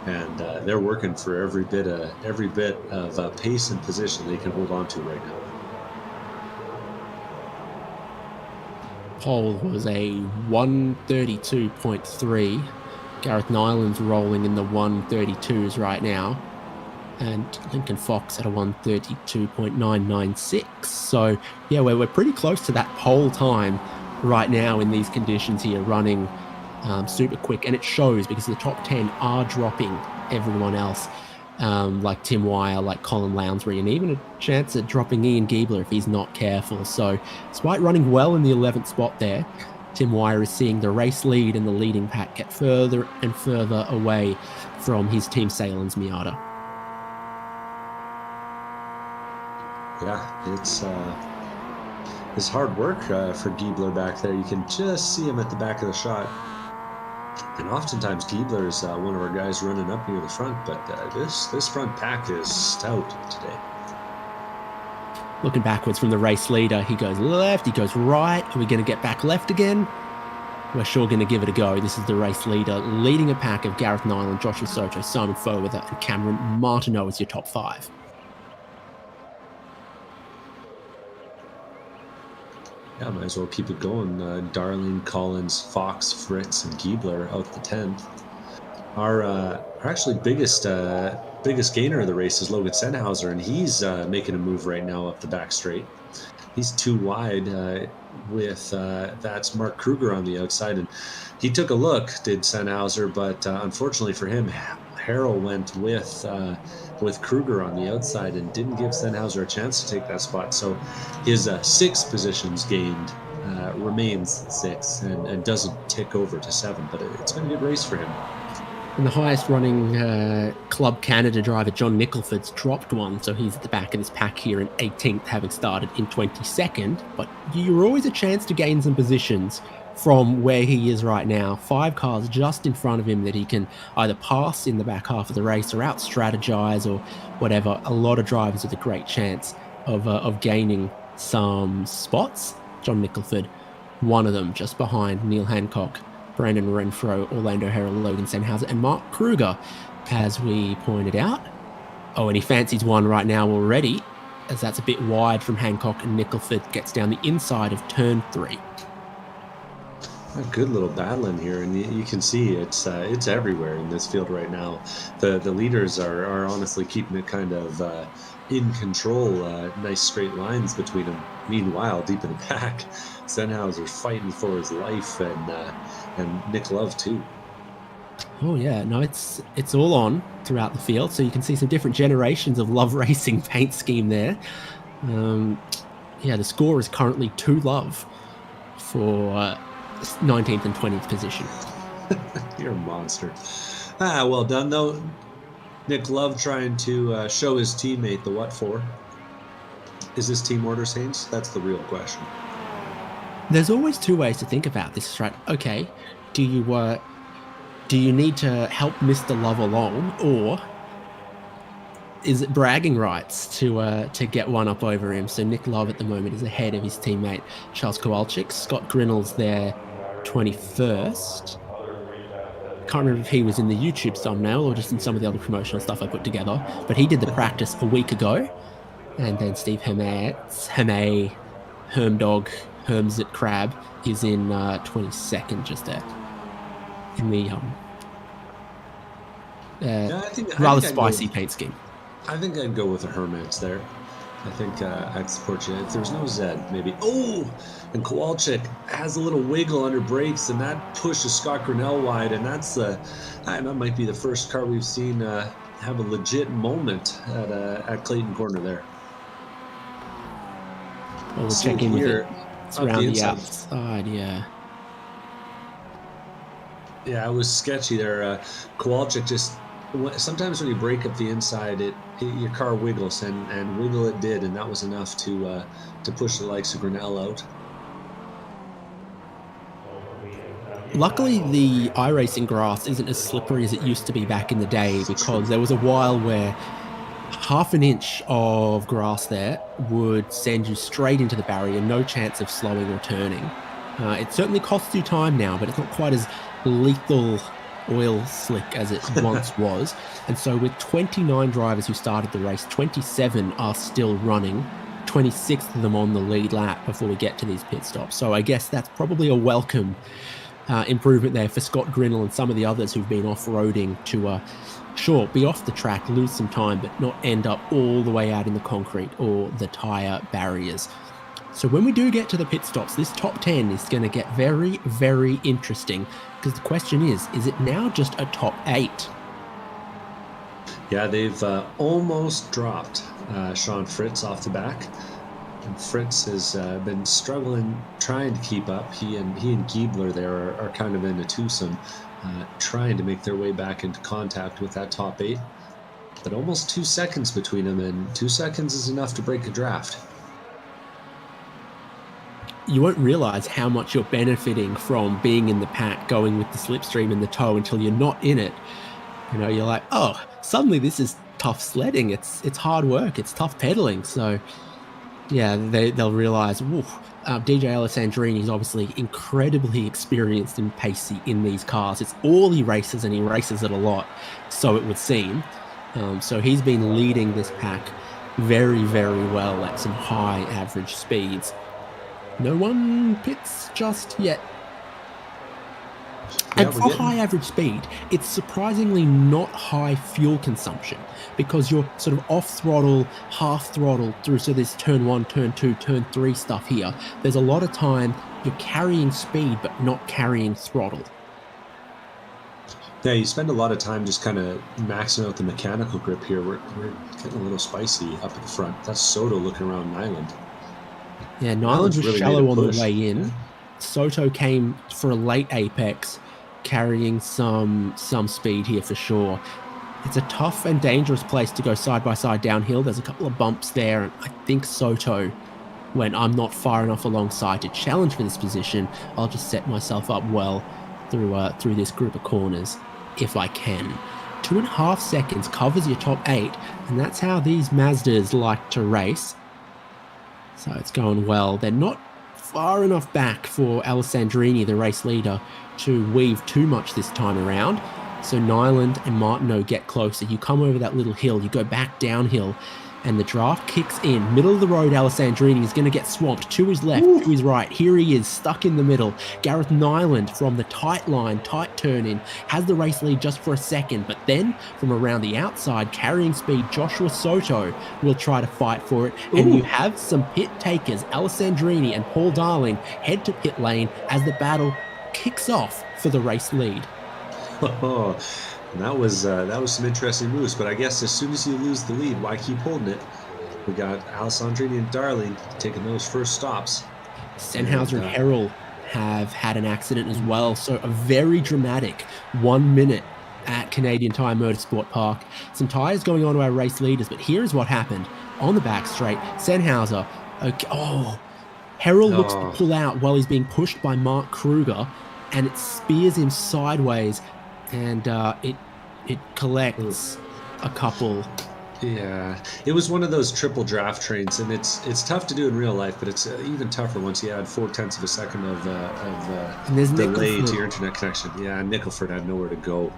Speaker 2: and they're working for every bit of pace and position they can hold on to right now.
Speaker 1: Pole was a 132.3. Gareth Nyland's rolling in the 132s right now. And Lincoln Fox at a 132.996. So, yeah, we're pretty close to that pole time right now in these conditions here, running super quick. And it shows because the top 10 are dropping everyone else, like Tim Wire, like Colin Lounsbury, and even a chance at dropping Ian Giebler if he's not careful. So, despite running well in the 11th spot there, Tim Wire is seeing the race lead and the leading pack get further and further away from his Team Salen's Miata.
Speaker 2: Yeah, it's hard work for Giebler back there. You can just see him at the back of the shot. And oftentimes Giebler is one of our guys running up near the front, but this front pack is stout today.
Speaker 1: Looking backwards from the race leader, he goes left, he goes right. Are we going to get back left again? We're sure going to give it a go. This is the race leader, leading a pack of Gareth Nyland, Joshua Soto, Simon Fowether, and Cameron Martineau as your top 5.
Speaker 2: Yeah, might as well keep it going. Darling, Collins, Fox, Fritz, and Giebler out the 10th. Our actually biggest gainer of the race is Logan Sennhauser, and he's making a move right now up the back straight. He's 2 wide with that's Mark Kruger on the outside, and he took a look, did Sennhauser, but unfortunately for him, Harrell went with Kruger on the outside and didn't give Sennhauser a chance to take that spot. So his 6 positions gained remains 6 and doesn't tick over to 7, but it's been a good race for him.
Speaker 1: And the highest running Club Canada driver, John Nicholford's dropped 1, so he's at the back of this pack here in 18th, having started in 22nd. But you're always a chance to gain some positions from where he is right now. 5 cars just in front of him that he can either pass in the back half of the race or out-strategize or whatever. A lot of drivers with a great chance of gaining some spots. John Nicholford, one of them, just behind Neil Hancock, Brandon Renfro, Orlando Harrell, Logan Sennhauser, and Mark Kruger, as we pointed out. Oh, and he fancies one right now already, as that's a bit wide from Hancock, and Nicholford gets down the inside of turn 3.
Speaker 2: A good little battle in here, and you can see it's everywhere in this field right now. The leaders are honestly keeping it kind of in control. Nice straight lines between them. Meanwhile, deep in the pack, Sennhauser's fighting for his life, and Nick Love too.
Speaker 1: Oh yeah, no, it's all on throughout the field, so you can see some different generations of Love Racing paint scheme there. Yeah, the score is currently 2 Love for 19th and 20th position.
Speaker 2: You're a monster. Well done though. Nick Love trying to show his teammate the what for. Is this team orders, Haynes? That's the real question.
Speaker 1: There's always 2 ways to think about this, right? Okay, do you need to help Mr. Love along, or is it bragging rights to get one up over him? So Nick Love at the moment is ahead of his teammate Charles Kowalczyk. Scott Grinnell's there 21st. Can't remember if he was in the YouTube thumbnail or just in some of the other promotional stuff I put together, but he did the practice a week ago, And then Steve Hermdog, Hermsit Crab is in 22nd just there. In the
Speaker 2: Yeah,
Speaker 1: rather spicy paint scheme.
Speaker 2: I think I'd go with the Hermits there. I think I'd support you. If there's no Zed, maybe. Oh, and Kowalczyk has a little wiggle under brakes, and that pushes Scott Grinnell wide, and that might be the first car we've seen have a legit moment at Clayton Corner there.
Speaker 1: Well, we'll check in with it. It's around the outside, yeah.
Speaker 2: Yeah, it was sketchy there. Kowalczyk just... Sometimes when you break up the inside, your car wiggles, and wiggle it did, and that was enough to push the likes of Grinnell out.
Speaker 1: Luckily, the iRacing grass isn't as slippery as it used to be back in the day, because there was a while where half an inch of grass there would send you straight into the barrier, no chance of slowing or turning. It certainly costs you time now, but it's not quite as lethal oil slick as it once was. And so with 29 drivers who started the race, 27 are still running, 26 of them on the lead lap before we get to these pit stops. So I guess that's probably a welcome improvement there for Scott Grinnell and some of the others who've been off-roading to sure, be off the track, lose some time, but not end up all the way out in the concrete or the tyre barriers. So when we do get to the pit stops, this top 10 is going to get very, very interesting, because the question is it now just a top 8?
Speaker 2: Yeah, they've almost dropped Sean Fritz off the back. And Fritz has been struggling, trying to keep up. He and Giebler there are kind of in a twosome, trying to make their way back into contact with that top 8. But almost 2 seconds between them, and 2 seconds is enough to break a draft.
Speaker 1: You won't realize how much you're benefiting from being in the pack, going with the slipstream and the tow until you're not in it. You know, you're like, oh, suddenly this is tough sledding. It's hard work. It's tough pedaling. So, yeah, they'll realize, DJ Alessandrini is obviously incredibly experienced and pacey in these cars. It's all he races, and he races it a lot, so it would seem. So he's been leading this pack very, very well at some high average speeds. No one pits just yet. And for high average speed, it's surprisingly not high fuel consumption, because you're sort of off throttle, half throttle through. So there's turn 1, turn 2, turn 3 stuff here. There's a lot of time you're carrying speed, but not carrying throttle.
Speaker 2: Yeah, you spend a lot of time just kind of maxing out the mechanical grip here. We're getting a little spicy up at the front. That's Soto looking around Nyland.
Speaker 1: Yeah, Nyland was really shallow on the way in. Yeah. Soto came for a late apex, carrying some speed here for sure. It's a tough and dangerous place to go side by side downhill. There's a couple of bumps there, and I think Soto, when I'm not far enough alongside to challenge for this position, I'll just set myself up well through this group of corners if I can. 2.5 seconds covers your top 8, and that's how these Mazdas like to race. So it's going well. They're not far enough back for Alessandrini, the race leader, to weave too much this time around. So Nyland and Martineau get closer. You come over that little hill, you go back downhill, and the draft kicks in. Middle of the road, Alessandrini is going to get swamped to his left, to his right. Here he is, stuck in the middle. Gareth Nyland from the tight line, tight turn in, has the race lead just for a second, but then from around the outside, carrying speed, Joshua Soto will try to fight for it. And you have some pit takers, Alessandrini and Paul Darling, head to pit lane as the battle kicks off for the race lead.
Speaker 2: Oh, that was some interesting moves, but I guess as soon as you lose the lead, why keep holding it? We got Alessandrini and Darling taking those first stops.
Speaker 1: Sennhauser and Herrell have had an accident as well, so a very dramatic 1 minute at Canadian Tire Motorsport Park. Some tyres going on to our race leaders, but here's what happened. On the back straight, Sennhauser, Herrell looks to pull out while he's being pushed by Mark Kruger, and it spears him sideways, and it collects a couple.
Speaker 2: Yeah, it was one of those triple draft trains, and it's tough to do in real life, but it's even tougher once you add 0.4 of a second of delay to your internet connection. Yeah, Nicholford had nowhere to go.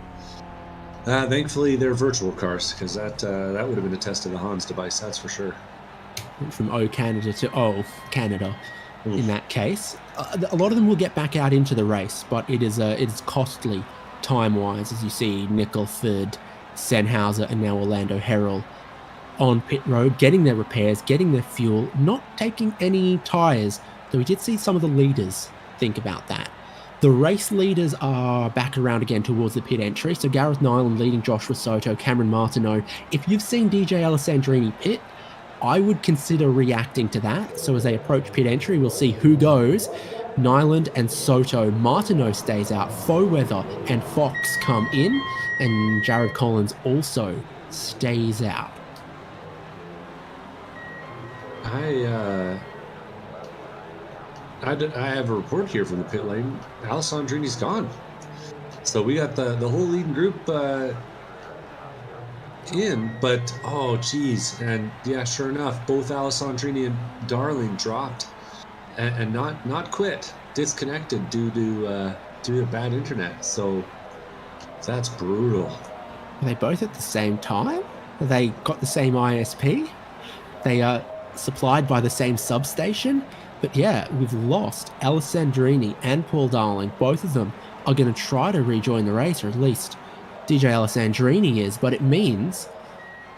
Speaker 2: Thankfully, they're virtual cars, because that would have been a test of the Hans device, that's for sure.
Speaker 1: Went from O Canada to O Canada
Speaker 2: Oof.
Speaker 1: in that case. A lot of them will get back out into the race, but it is costly time-wise, as you see Nicholford, Sennhauser, and now Orlando Herald on pit road, getting their repairs, getting their fuel, not taking any tyres, though we did see some of the leaders think about that. The race leaders are back around again towards the pit entry. So Gareth Nyland leading Joshua Soto, Cameron Martineau. If you've seen DJ Alessandrini pit, I would consider reacting to that. So as they approach pit entry, we'll see who goes. Nyland and Soto. Martineau stays out. Fauweather and Fox come in. And Jared Collins also stays out.
Speaker 2: I have a report here from the pit lane. Alessandrini's gone. So we got the whole leading group in, but oh geez, and yeah, sure enough, both Alessandrini and Darling dropped and not quit, disconnected due to bad internet. So that's brutal.
Speaker 1: Are they both at the same time? Are they got the same ISP? They are supplied by the same substation? But yeah, we've lost Alessandrini and Paul Darling. Both of them are going to try to rejoin the race, or at least DJ Alessandrini is, but it means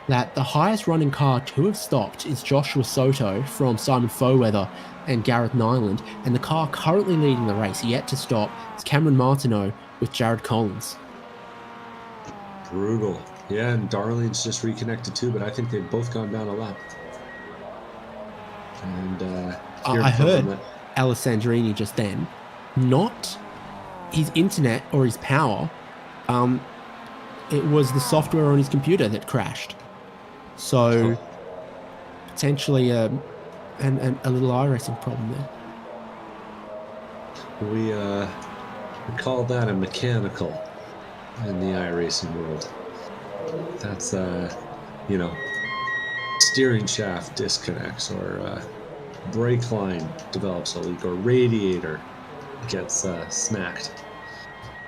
Speaker 1: that the highest running car to have stopped is Joshua Soto from Simon Fauweather and Gareth Nyland, and the car currently leading the race yet to stop is Cameron Martineau with Jared Collins.
Speaker 2: Brutal. Yeah, and Darling's just reconnected too, but I think they've both gone down a lap. And
Speaker 1: I heard Alessandrini just then, not his internet or his power, it was the software on his computer that crashed. So potentially a little iRacing problem there.
Speaker 2: We call that a mechanical in the iRacing world. That's steering shaft disconnects, or brake line develops a leak, or radiator gets smacked.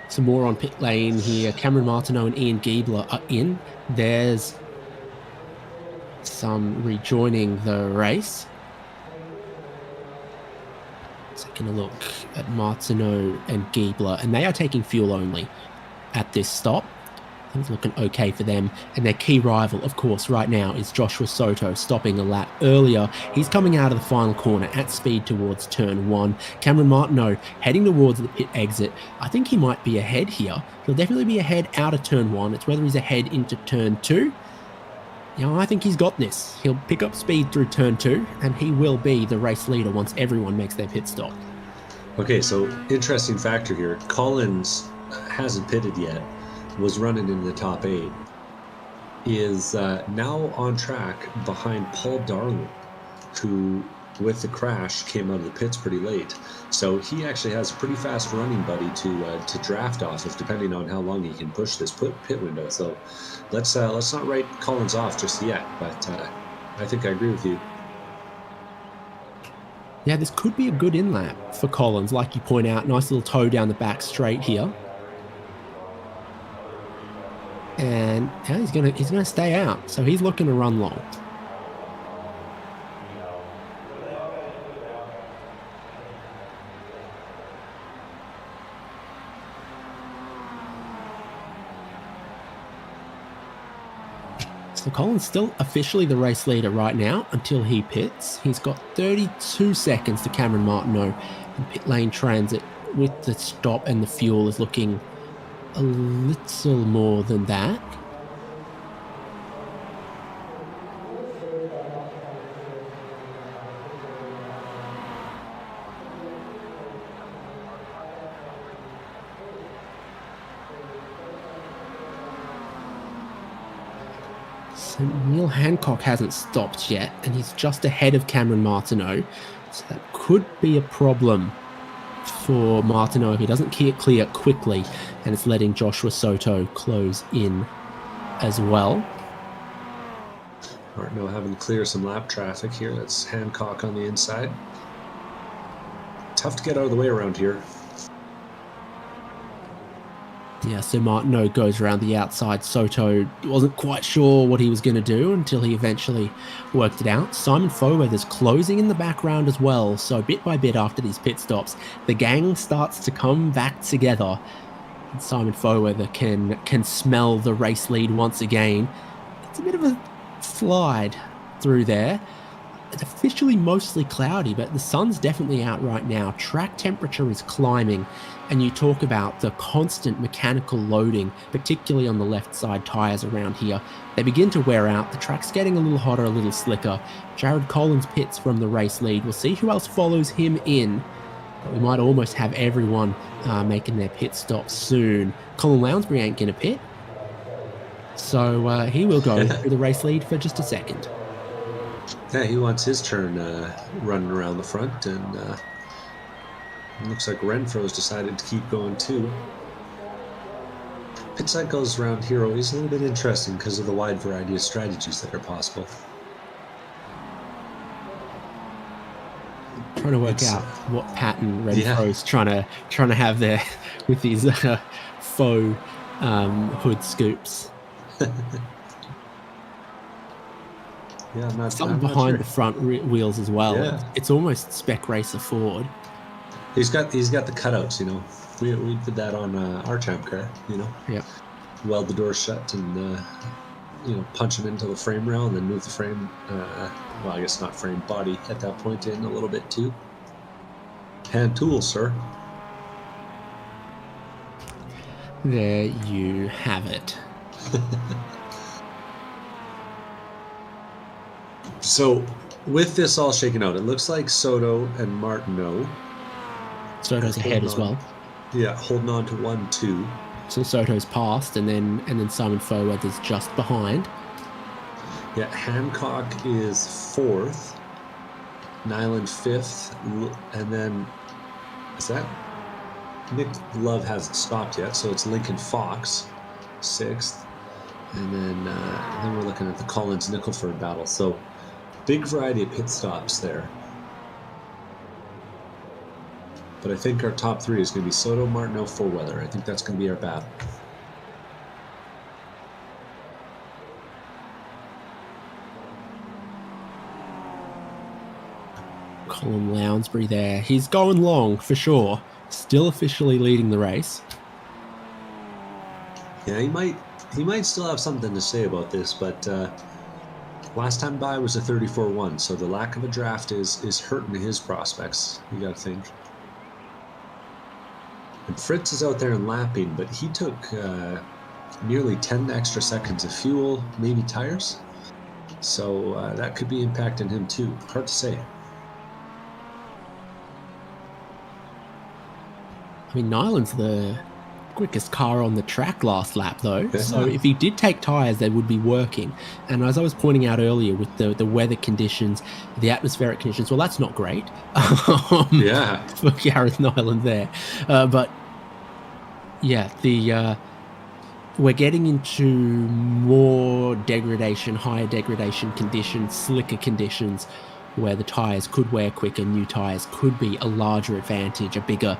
Speaker 1: Some more on pit lane here. Cameron Martineau and Ian Giebler are in. There's some rejoining the race. Taking a look at Martineau and Giebler, and they are taking fuel only at this stop. Things looking okay for them. And their key rival, of course, right now is Joshua Soto, stopping a lap earlier. He's coming out of the final corner at speed towards turn 1. Cameron Martineau heading towards the pit exit. I think he might be ahead here. He'll definitely be ahead out of turn 1. It's whether he's ahead into turn 2. I think he's got this. He'll pick up speed through turn 2, and he will be the race leader once everyone makes their pit stop.
Speaker 2: Okay, so interesting factor here. Collins hasn't pitted yet, was running in the top 8, is now on track behind Paul Darling, who, with the crash, came out of the pits pretty late. So he actually has a pretty fast running buddy to draft off of, depending on how long he can push this pit window. So let's not write Collins off just yet, but I think I agree with you.
Speaker 1: Yeah, this could be a good in-lap for Collins, like you point out. Nice little toe down the back straight here. And yeah, he's gonna stay out, so he's looking to run long. So Colin's still officially the race leader right now until he pits. He's got 32 seconds to Cameron Martineau, and pit lane transit with the stop and the fuel is looking a little more than that. So Neil Hancock hasn't stopped yet, and he's just ahead of Cameron Martineau. So that could be a problem for Martineau if he doesn't clear quickly, and it's letting Joshua Soto close in as well.
Speaker 2: Martineau having to clear some lap traffic here. That's Hancock on the inside. Tough to get out of the way around here.
Speaker 1: Yeah, so Martineau goes around the outside. Soto wasn't quite sure what he was going to do until he eventually worked it out. Simon Foweather's closing in the background as well. So bit by bit after these pit stops, the gang starts to come back together. And Simon Foweather can smell the race lead once again. It's a bit of a slide through there. It's officially mostly cloudy, but the sun's definitely out right now. Track temperature is climbing, and you talk about the constant mechanical loading, particularly on the left side tires around here. They begin to wear out. The track's getting a little hotter, a little slicker. Jared Collins pits from the race lead. We'll see who else follows him in, but we might almost have everyone making their pit stop soon. Colin Lounsbury ain't going to pit, so he will go through the race lead for just a second.
Speaker 2: Yeah, he wants his turn running around the front, and it looks like Renfro's decided to keep going too. Pit cycles around here are always a little bit interesting because of the wide variety of strategies that are possible.
Speaker 1: Trying to work out what pattern Renfro's trying to have there with these faux hood scoops.
Speaker 2: Yeah, I'm
Speaker 1: something
Speaker 2: not
Speaker 1: behind
Speaker 2: sure.
Speaker 1: the front wheels as well.
Speaker 2: Yeah.
Speaker 1: It's almost Spec Racer Ford.
Speaker 2: He's got the cutouts, you know. We did that on our ChampCar, you know.
Speaker 1: Yeah.
Speaker 2: Weld the doors shut and punch them into the frame rail and then move the frame. Well, I guess not frame, body at that point in a little bit too. Hand tool, sir.
Speaker 1: There you have it.
Speaker 2: So, with this all shaken out, it looks like Soto and Martineau.
Speaker 1: Soto's ahead as well.
Speaker 2: Yeah, holding on to 1-2.
Speaker 1: So Soto's passed, and then Simon Foweather's just behind.
Speaker 2: Yeah, Hancock is 4th, Nyland 5th, and then is that Nick Love hasn't stopped yet, so it's Lincoln Fox 6th, and then we're looking at the Collins Nicholford battle. So big variety of pit stops there. But I think our top 3 is going to be Soto, Martineau, Foweather. I think that's going to be our battle.
Speaker 1: Colin Lounsbury there. He's going long for sure. Still officially leading the race.
Speaker 2: Yeah, he might still have something to say about this, but last time by was a 34-1, so the lack of a draft is hurting his prospects, you got to think. And Fritz is out there and lapping, but he took nearly 10 extra seconds of fuel, maybe tires. So that could be impacting him too. Hard to say.
Speaker 1: I mean, Nyland's the quickest car on the track last lap, though.
Speaker 2: Yeah.
Speaker 1: So if he did take tyres, they would be working. And as I was pointing out earlier with the weather conditions, the atmospheric conditions, well, that's not great.
Speaker 2: Yeah.
Speaker 1: For Gareth Nyland there. But yeah, we're getting into more degradation, higher degradation conditions, slicker conditions, where the tyres could wear quicker, new tyres could be a larger advantage, a bigger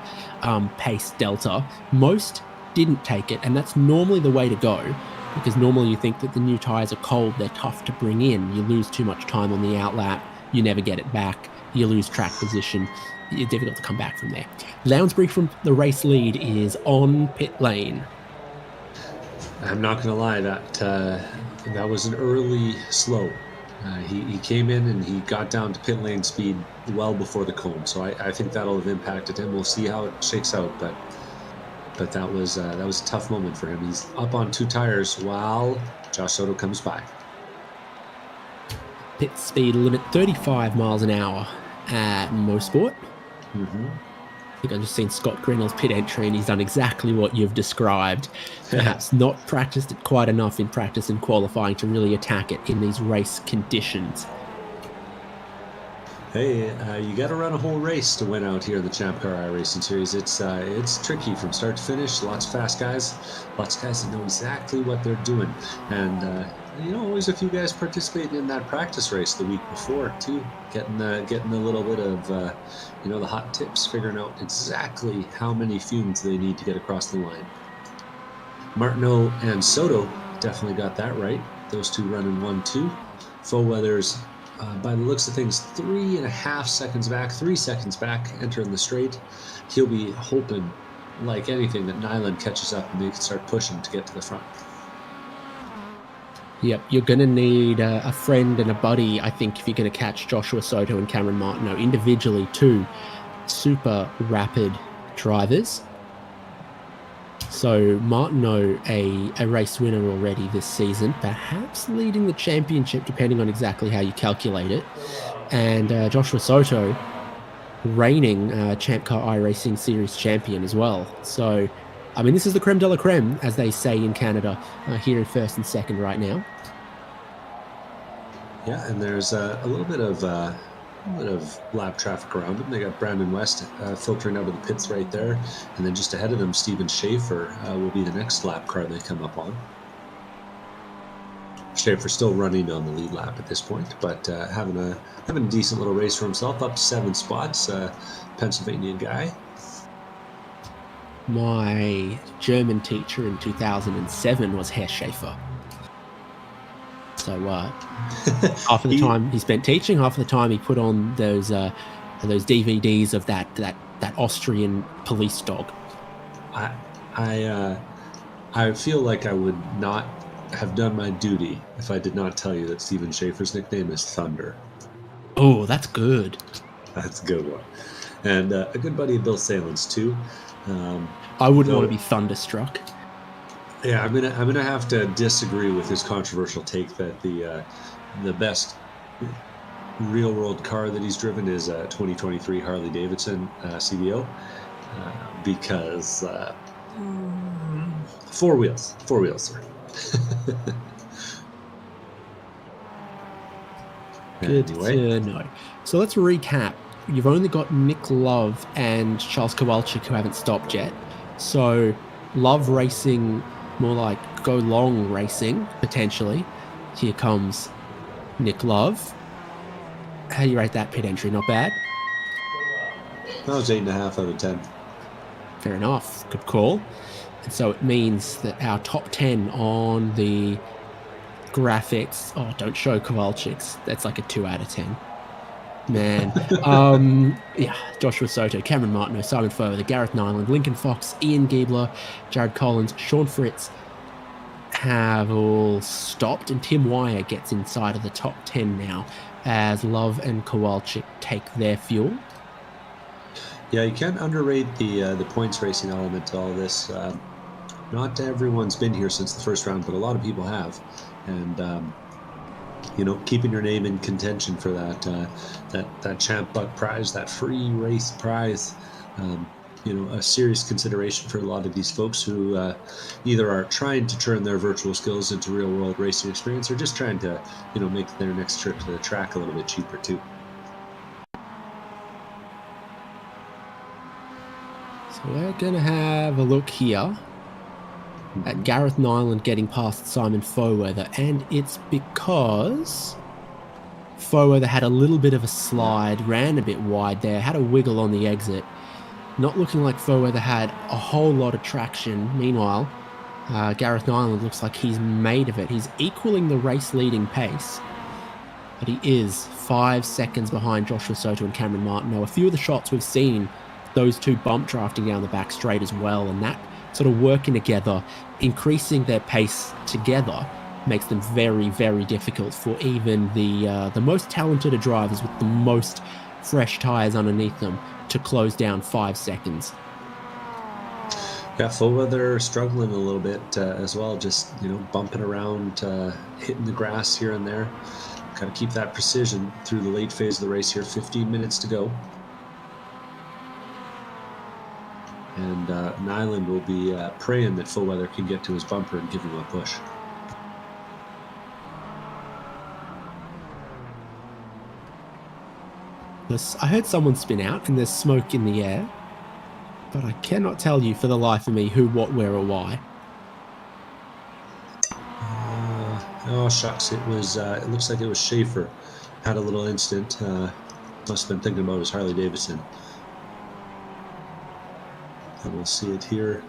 Speaker 1: pace delta. Most didn't take it, and that's normally the way to go, because normally you think that the new tyres are cold, they're tough to bring in, you lose too much time on the outlap, you never get it back, you lose track position, it's difficult to come back from there. Lounsbury from the race lead is on pit lane.
Speaker 2: I'm not going to lie, that was an early slow. He came in and he got down to pit lane speed well before the cone, so I think that'll have impacted him. We'll see how it shakes out, but that was a tough moment for him. He's up on 2 tires while Josh Soto comes by.
Speaker 1: Pit speed limit 35 miles an hour at Mosport.
Speaker 2: Mm-hmm.
Speaker 1: I think I've just seen Scott Grinnell's pit entry, and he's done exactly what you've described. Perhaps not practiced it quite enough in practice and qualifying to really attack it in these race conditions.
Speaker 2: Hey, you got to run a whole race to win out here in the ChampCar iRacing Series. It's tricky from start to finish. Lots of fast guys, lots of guys that know exactly what they're doing, and always a few guys participating in that practice race the week before too, getting a little bit of the hot tips, figuring out exactly how many fumes they need to get across the line. Martineau and Soto definitely got that right. Those two running 1-2. Fairweather's, by the looks of things, 3.5 seconds back, 3 seconds back, entering the straight. He'll be hoping, like anything, that Nyland catches up and they can start pushing to get to the front.
Speaker 1: Yep, you're going to need a friend and a buddy, I think, if you're going to catch Joshua Soto and Cameron Martineau individually, two super rapid drivers. So Martineau, a race winner already this season, perhaps leading the championship, depending on exactly how you calculate it. And Joshua Soto, reigning ChampCar iRacing Series champion as well. So, I mean, this is the creme de la creme, as they say in Canada, here in first and second right now.
Speaker 2: Yeah, and there's a little bit of lap traffic around them. They got Brandon West filtering out of the pits right there, and then just ahead of them, Steven Schaefer will be the next lap car they come up on. Schaefer still running on the lead lap at this point, but having a decent little race for himself, up to 7 spots. Pennsylvania guy.
Speaker 1: My German teacher in 2007 was Herr Schaefer. So half of the time he spent teaching, half of the time he put on those DVDs of that Austrian police dog.
Speaker 2: I feel like I would not have done my duty if I did not tell you that Steven Schaefer's nickname is Thunder.
Speaker 1: Oh, that's good.
Speaker 2: That's a good one. And a good buddy of Bill Salen's too.
Speaker 1: I wouldn't want to be thunderstruck.
Speaker 2: Yeah, I'm gonna have to disagree with his controversial take that the best real world car that he's driven is a 2023 Harley Davidson CVO because four wheels, sir.
Speaker 1: Good to know. So let's recap. You've only got Nick Love and Charles Kowalczyk who haven't stopped yet. So Love racing, more like go long racing, potentially. Here comes Nick Love. How do you rate that pit entry? Not bad?
Speaker 2: That was 8.5 out of 10.
Speaker 1: Fair enough. Good call. And so it means that our top 10 on the graphics... Oh, don't show Kowalczyk's. That's like a 2 out of 10. Man. Yeah, Joshua Soto, Cameron Martineau, Simon Fairweather, Gareth Nyland, Lincoln Fox, Ian Giebler, Jared Collins, Sean Fritz have all stopped, and Tim Wyer gets inside of the top 10 now as Love and Kowalczyk take their fuel.
Speaker 2: Yeah, you can't underrate the points racing element to all this. Not everyone's been here since the first round, but a lot of people have. And keeping your name in contention for that Champ Buck prize, that free race prize, a serious consideration for a lot of these folks who either are trying to turn their virtual skills into real world racing experience or just trying to, make their next trip to the track a little bit cheaper too.
Speaker 1: So we're going to have a look here at Gareth Nyland getting past Simon Fairweather, and it's because Fairweather had a little bit of a slide, ran a bit wide there, had a wiggle on the exit. Not looking like Fairweather had a whole lot of traction. Meanwhile, Gareth Nyland looks like he's made of it. He's equaling the race-leading pace, but he is 5 seconds behind Joshua Soto and Cameron Martineau. A few of the shots we've seen, those two bump drafting down the back straight as well, and that sort of working together, increasing their pace together, makes them very, very difficult for even the most talented of drivers with the most fresh tyres underneath them to close down 5 seconds.
Speaker 2: Yeah, Fairweather struggling a little bit as well, just bumping around, hitting the grass here and there. Got to keep that precision through the late phase of the race here. 15 minutes to go. And Nyland will be praying that Fairweather can get to his bumper and give him a push.
Speaker 1: I heard someone spin out and there's smoke in the air, but I cannot tell you for the life of me who, what, where, or why.
Speaker 2: Oh shucks! It was. It looks like it was Schaefer. Had a little instant. Must have been thinking about his Harley Davidson. And we'll see it here.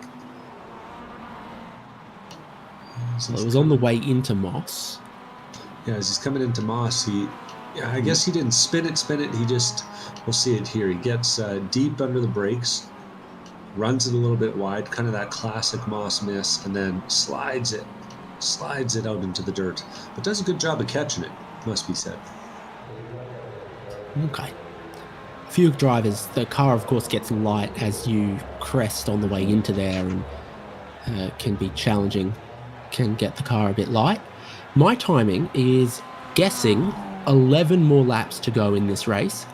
Speaker 1: Well, it was on the way into Moss.
Speaker 2: Yeah, as he's coming into Moss, I guess he didn't spin it. He just, we'll see it here. He gets deep under the brakes, runs it a little bit wide, kind of that classic Moss miss, and then slides it out into the dirt. But does a good job of catching it, must be said.
Speaker 1: Okay. A few drivers, the car of course gets light as you crest on the way into there, and can be challenging, can get the car a bit light. My timing is guessing 11 more laps to go in this race.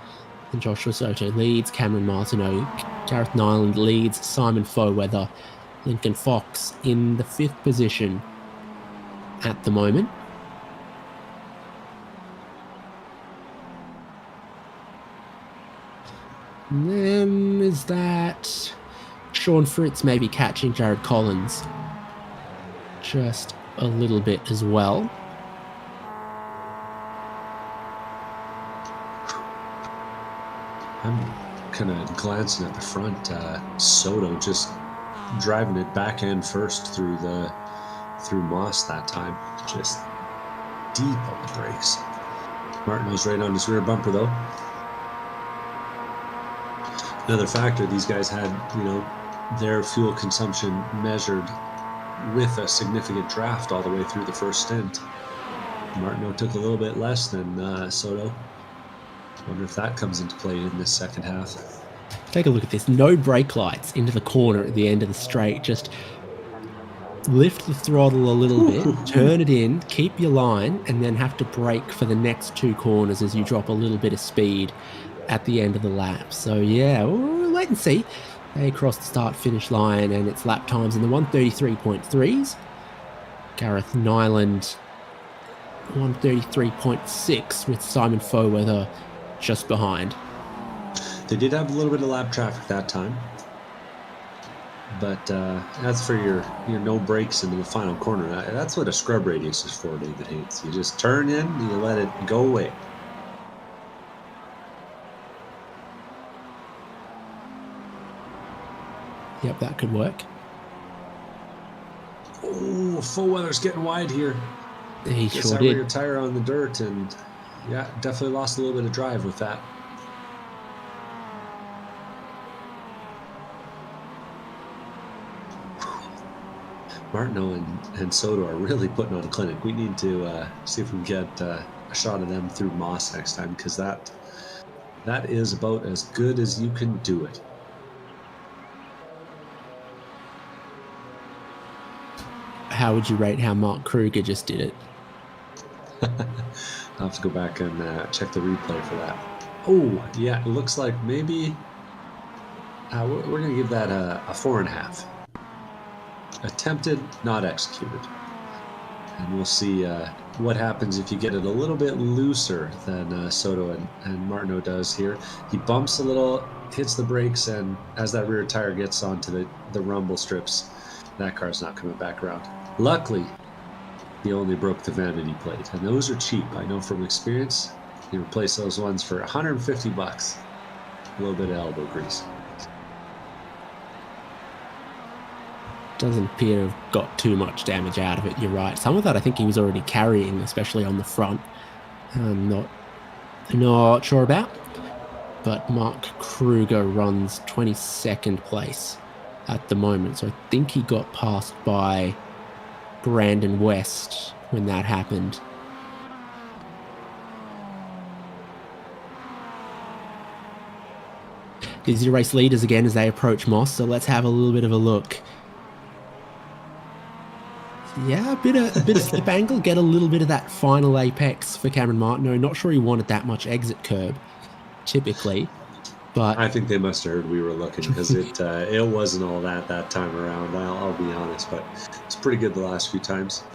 Speaker 1: And Joshua Soto leads, Cameron Martineau, Gareth Nyland leads, Simon Foweather, Lincoln Fox in the 5th position at the moment. And then is that Sean Fritz maybe catching Jared Collins just a little bit as well.
Speaker 2: I'm kind of glancing at the front. Soto just driving it back end first through Moss that time. Just deep on the brakes. Martineau's right on his rear bumper though. Another factor, these guys had, their fuel consumption measured with a significant draft all the way through the first stint. Martineau took a little bit less than Soto. Wonder if that comes into play in this second half.
Speaker 1: Take a look at this. No brake lights into the corner at the end of the straight. Just lift the throttle a little bit, turn it in, keep your line, and then have to brake for the next 2 corners as you drop a little bit of speed at the end of the lap. So yeah, we'll wait and see. They cross the start-finish line, and it's lap times in the 133.3s. Gareth Nyland 133.6 with Simon Foweather just behind.
Speaker 2: They did have a little bit of lap traffic that time, but that's for your no brakes into the final corner. That's what a scrub radius is for, David Haynes. You just turn in, you let it go away.
Speaker 1: Yep, that could work.
Speaker 2: Oh, Foweather's getting wide here.
Speaker 1: He
Speaker 2: Gets
Speaker 1: sure
Speaker 2: that
Speaker 1: did.
Speaker 2: rear tire on the dirt, and yeah, definitely lost a little bit of drive with that. Martineau and Soto are really putting on a clinic. We need to see if we can get a shot of them through Moss next time, because that is about as good as you can do it.
Speaker 1: How would you rate how Mark Kruger just did it?
Speaker 2: I'll have to go back and check the replay for that. Oh, yeah, it looks like maybe we're going to give that a 4.5. Attempted, not executed. And we'll see what happens if you get it a little bit looser than Soto and Martineau does here. He bumps a little, hits the brakes, and as that rear tire gets onto the rumble strips, that car's not coming back around. Luckily, he only broke the vanity plate, and those are cheap. I know from experience. You replace those ones for $150. A little bit of elbow grease.
Speaker 1: Doesn't appear to have got too much damage out of it. You're right. Some of that I think he was already carrying, especially on the front. I'm not sure about. But Mark Kruger runs 22nd place at the moment. So I think he got passed by Brandon West when that happened. These are your race leaders again as they approach Moss. So let's have a little bit of a look. Yeah, a bit of slip angle, get a little bit of that final apex for Cameron Martineau. Not sure he wanted that much exit curb, typically, but
Speaker 2: I think they must have heard we were looking, because it wasn't all that time around. I'll be honest, but it's pretty good the last few times.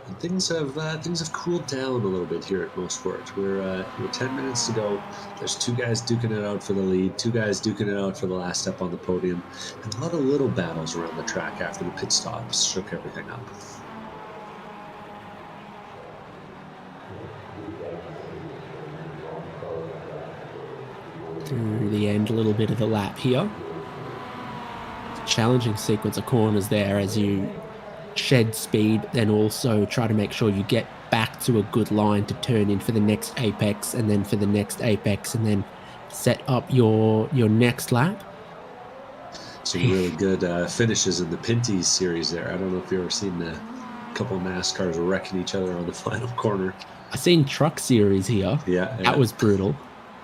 Speaker 2: And things have cooled down a little bit here at Mosport. We're 10 minutes to go. There's 2 guys duking it out for the lead, 2 guys duking it out for the last step on the podium, and a lot of little battles around the track after the pit stops shook everything up.
Speaker 1: through the end, a little bit of the lap here. Challenging sequence of corners there as you shed speed, then also try to make sure you get back to a good line to turn in for the next apex, and then for the next apex, and then set up your next lap.
Speaker 2: Some really good finishes in the Pinty series there. I don't know if you've ever seen a couple of NASCARs wrecking each other on the final corner.
Speaker 1: I've seen Truck Series here.
Speaker 2: Yeah.
Speaker 1: That was brutal.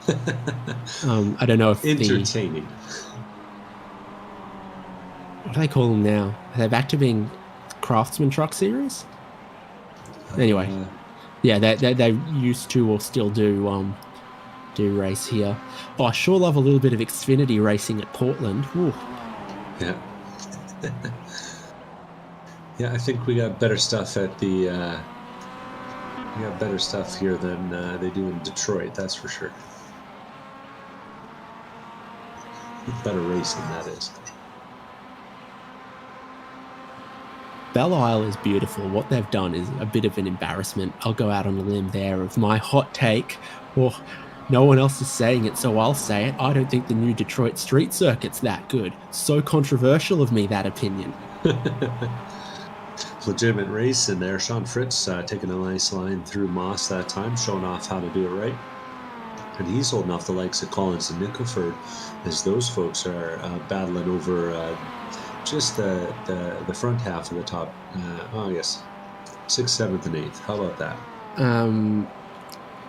Speaker 1: I don't know if
Speaker 2: entertaining.
Speaker 1: What do they call them now? Are they back to being Craftsman Truck Series? Anyway, yeah, they used to or still do race here. Oh, I sure love a little bit of Xfinity racing at Portland. Ooh.
Speaker 2: Yeah. Yeah, I think we got better stuff at the. We got better stuff here than they do in Detroit. That's for sure. Better racing, that is.
Speaker 1: Belle Isle is beautiful. What they've done is a bit of an embarrassment. I'll go out on a limb there of my hot take. Well, no one else is saying it, so I'll say it. I don't think the new Detroit street circuit's that good. So controversial of me, that opinion.
Speaker 2: Legitimate race in there. Sean Fritz taking a nice line through Moss that time, showing off how to do it right. And he's holding off the likes of Collins and Nicholford as those folks are battling over just the front half of the top. I guess 6th, 7th, and 8th. How about that?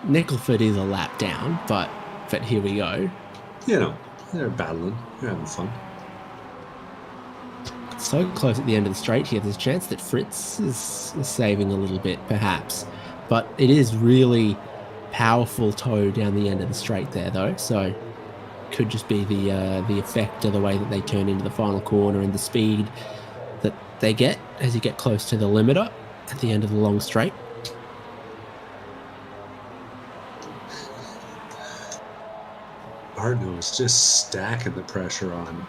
Speaker 1: Nicholford is a lap down, but here we go.
Speaker 2: You know, they're battling. They're having fun.
Speaker 1: So close at the end of the straight here. There's a chance that Fritz is saving a little bit, perhaps. But it is really powerful toe down the end of the straight there, though. So could just be the effect of the way that they turn into the final corner and the speed that they get as you get close to the limiter at the end of the long straight.
Speaker 2: Arno is just stacking the pressure on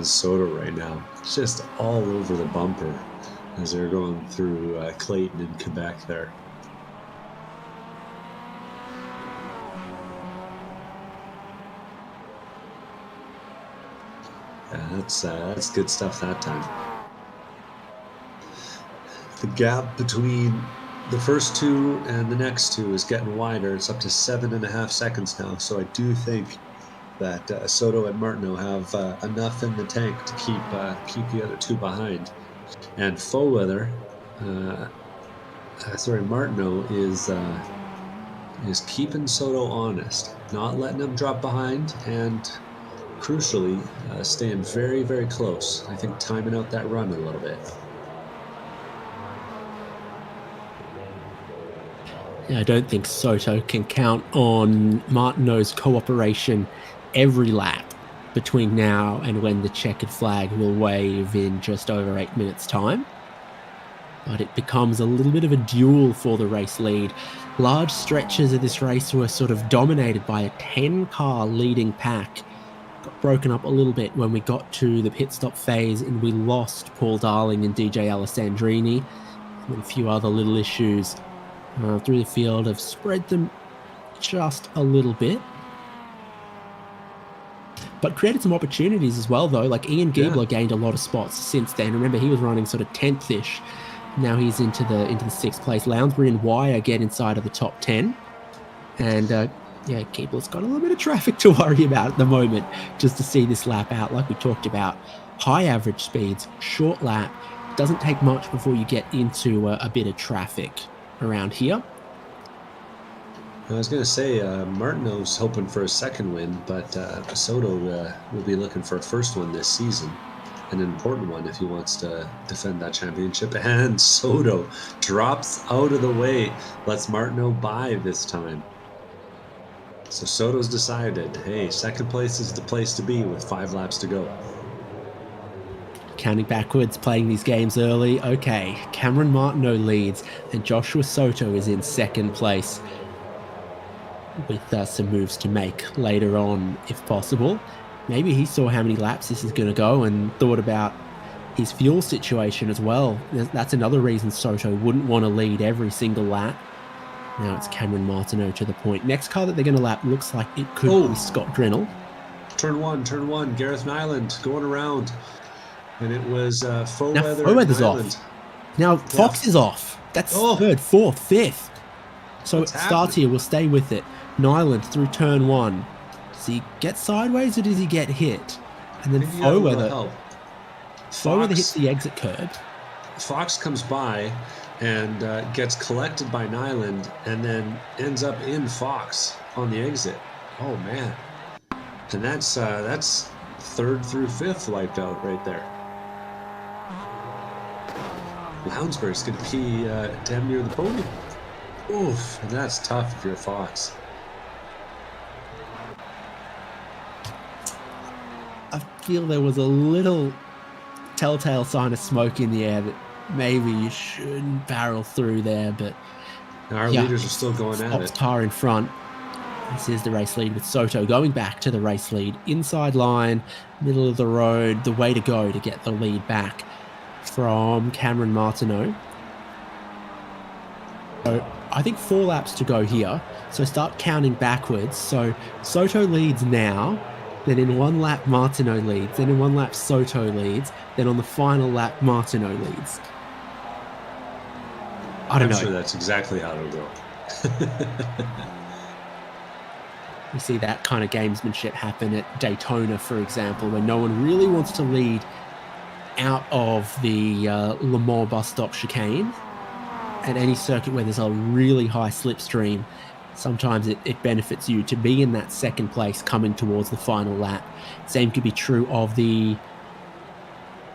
Speaker 2: Soto right now. It's just all over the bumper as they're going through Clayton and Quebec there. Yeah, that's good stuff that time. The gap between the first two and the next two is getting wider. It's up to 7.5 seconds now. So I do think that Soto and Martineau have enough in the tank to keep the other two behind. And Martineau is keeping Soto honest, not letting him drop behind, and crucially, staying very, very close. I think timing out that run a little bit.
Speaker 1: I don't think Soto can count on Martineau's cooperation every lap between now and when the checkered flag will wave in just over 8 minutes' time. But it becomes a little bit of a duel for the race lead. Large stretches of this race were sort of dominated by a 10-car leading pack. Got broken up a little bit when we got to the pit stop phase and we lost Paul Darling and DJ Alessandrini. And a few other little issues through the field have spread them just a little bit. But created some opportunities as well, though. Like Ian Giebler gained a lot of spots since then. Remember, he was running sort of 10th-ish. Now he's into the 6th place. Lounsbury and Wire get inside of the top 10. And Giebler's got a little bit of traffic to worry about at the moment just to see this lap out. Like we talked about, high average speeds, short lap. Doesn't take much before you get into a bit of traffic around here.
Speaker 2: I was going to say, Martineau's hoping for a second win, but Soto will be looking for a first one this season, an important one if he wants to defend that championship. And Soto drops out of the way, lets Martineau by this time. So Soto's decided, hey, second place is the place to be with 5 laps to go.
Speaker 1: Counting backwards, playing these games early. Okay, Cameron Martineau leads, and Joshua Soto is in second place, with some moves to make later on if possible. Maybe he saw how many laps this is going to go and thought about his fuel situation as well. That's another reason Soto wouldn't want to lead every single lap. Now it's Cameron Martineau to the point. Next car that they're going to lap looks like it could be Scott Drinnell.
Speaker 2: Turn one, Gareth Nyland going around. And it was
Speaker 1: Now
Speaker 2: Foweather and
Speaker 1: Foweather's
Speaker 2: Nyland.
Speaker 1: off. Now
Speaker 2: Yeah.
Speaker 1: Fox is off. That's
Speaker 2: Oh,
Speaker 1: third, fourth, fifth. So
Speaker 2: what's
Speaker 1: it starts
Speaker 2: happening?
Speaker 1: here. We'll stay with it. Nyland through turn one. Does he get sideways or does he get hit? And then
Speaker 2: Maybe you got a little
Speaker 1: Foweather
Speaker 2: help.
Speaker 1: hits the exit curb.
Speaker 2: Fox comes by and gets collected by Nyland and then ends up in Fox on the exit. Oh, man. And that's third through fifth wiped out right there. Lounsburg's going to be damn near the podium. Oof, and that's tough if you're Fox.
Speaker 1: I feel there was a little telltale sign of smoke in the air that maybe you shouldn't barrel through there, but
Speaker 2: Our leaders are still going at
Speaker 1: Fox
Speaker 2: it.
Speaker 1: car in front. This is the race lead with Soto going back to the race lead. Inside line, middle of the road, the way to go to get the lead back from Cameron Martineau. So I think 4 laps to go here. So start counting backwards. So Soto leads now. Then in 1 lap, Martineau leads. Then in 1 lap, Soto leads. Then on the final lap, Martineau leads. I'm
Speaker 2: sure that's exactly how it'll go.
Speaker 1: We see that kind of gamesmanship happen at Daytona, for example, where no one really wants to lead out of the Le Mans bus stop chicane. At any circuit where there's a really high slipstream, sometimes it benefits you to be in that second place coming towards the final lap. Same could be true of the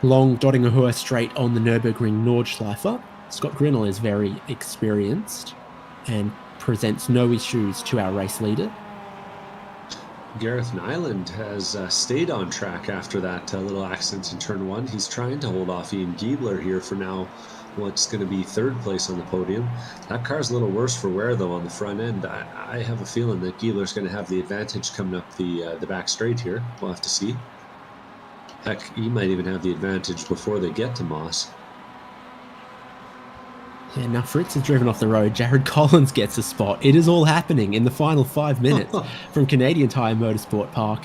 Speaker 1: long Dottingerhöhe straight on the Nürburgring Nordschleife. Scott Grinnell is very experienced and presents no issues to our race leader.
Speaker 2: Gareth Nyland has stayed on track after that little accident in turn 1. He's trying to hold off Ian Giebler here for now. What's going to be third place on the podium. That car's a little worse for wear, though, on the front end. I have a feeling that Giebler's going to have the advantage coming up the back straight here. We'll have to see. Heck, he might even have the advantage before they get to Moss.
Speaker 1: Yeah, now Fritz has driven off the road. Jared Collins gets a spot. It is all happening in the final 5 minutes from Canadian Tire Motorsport Park.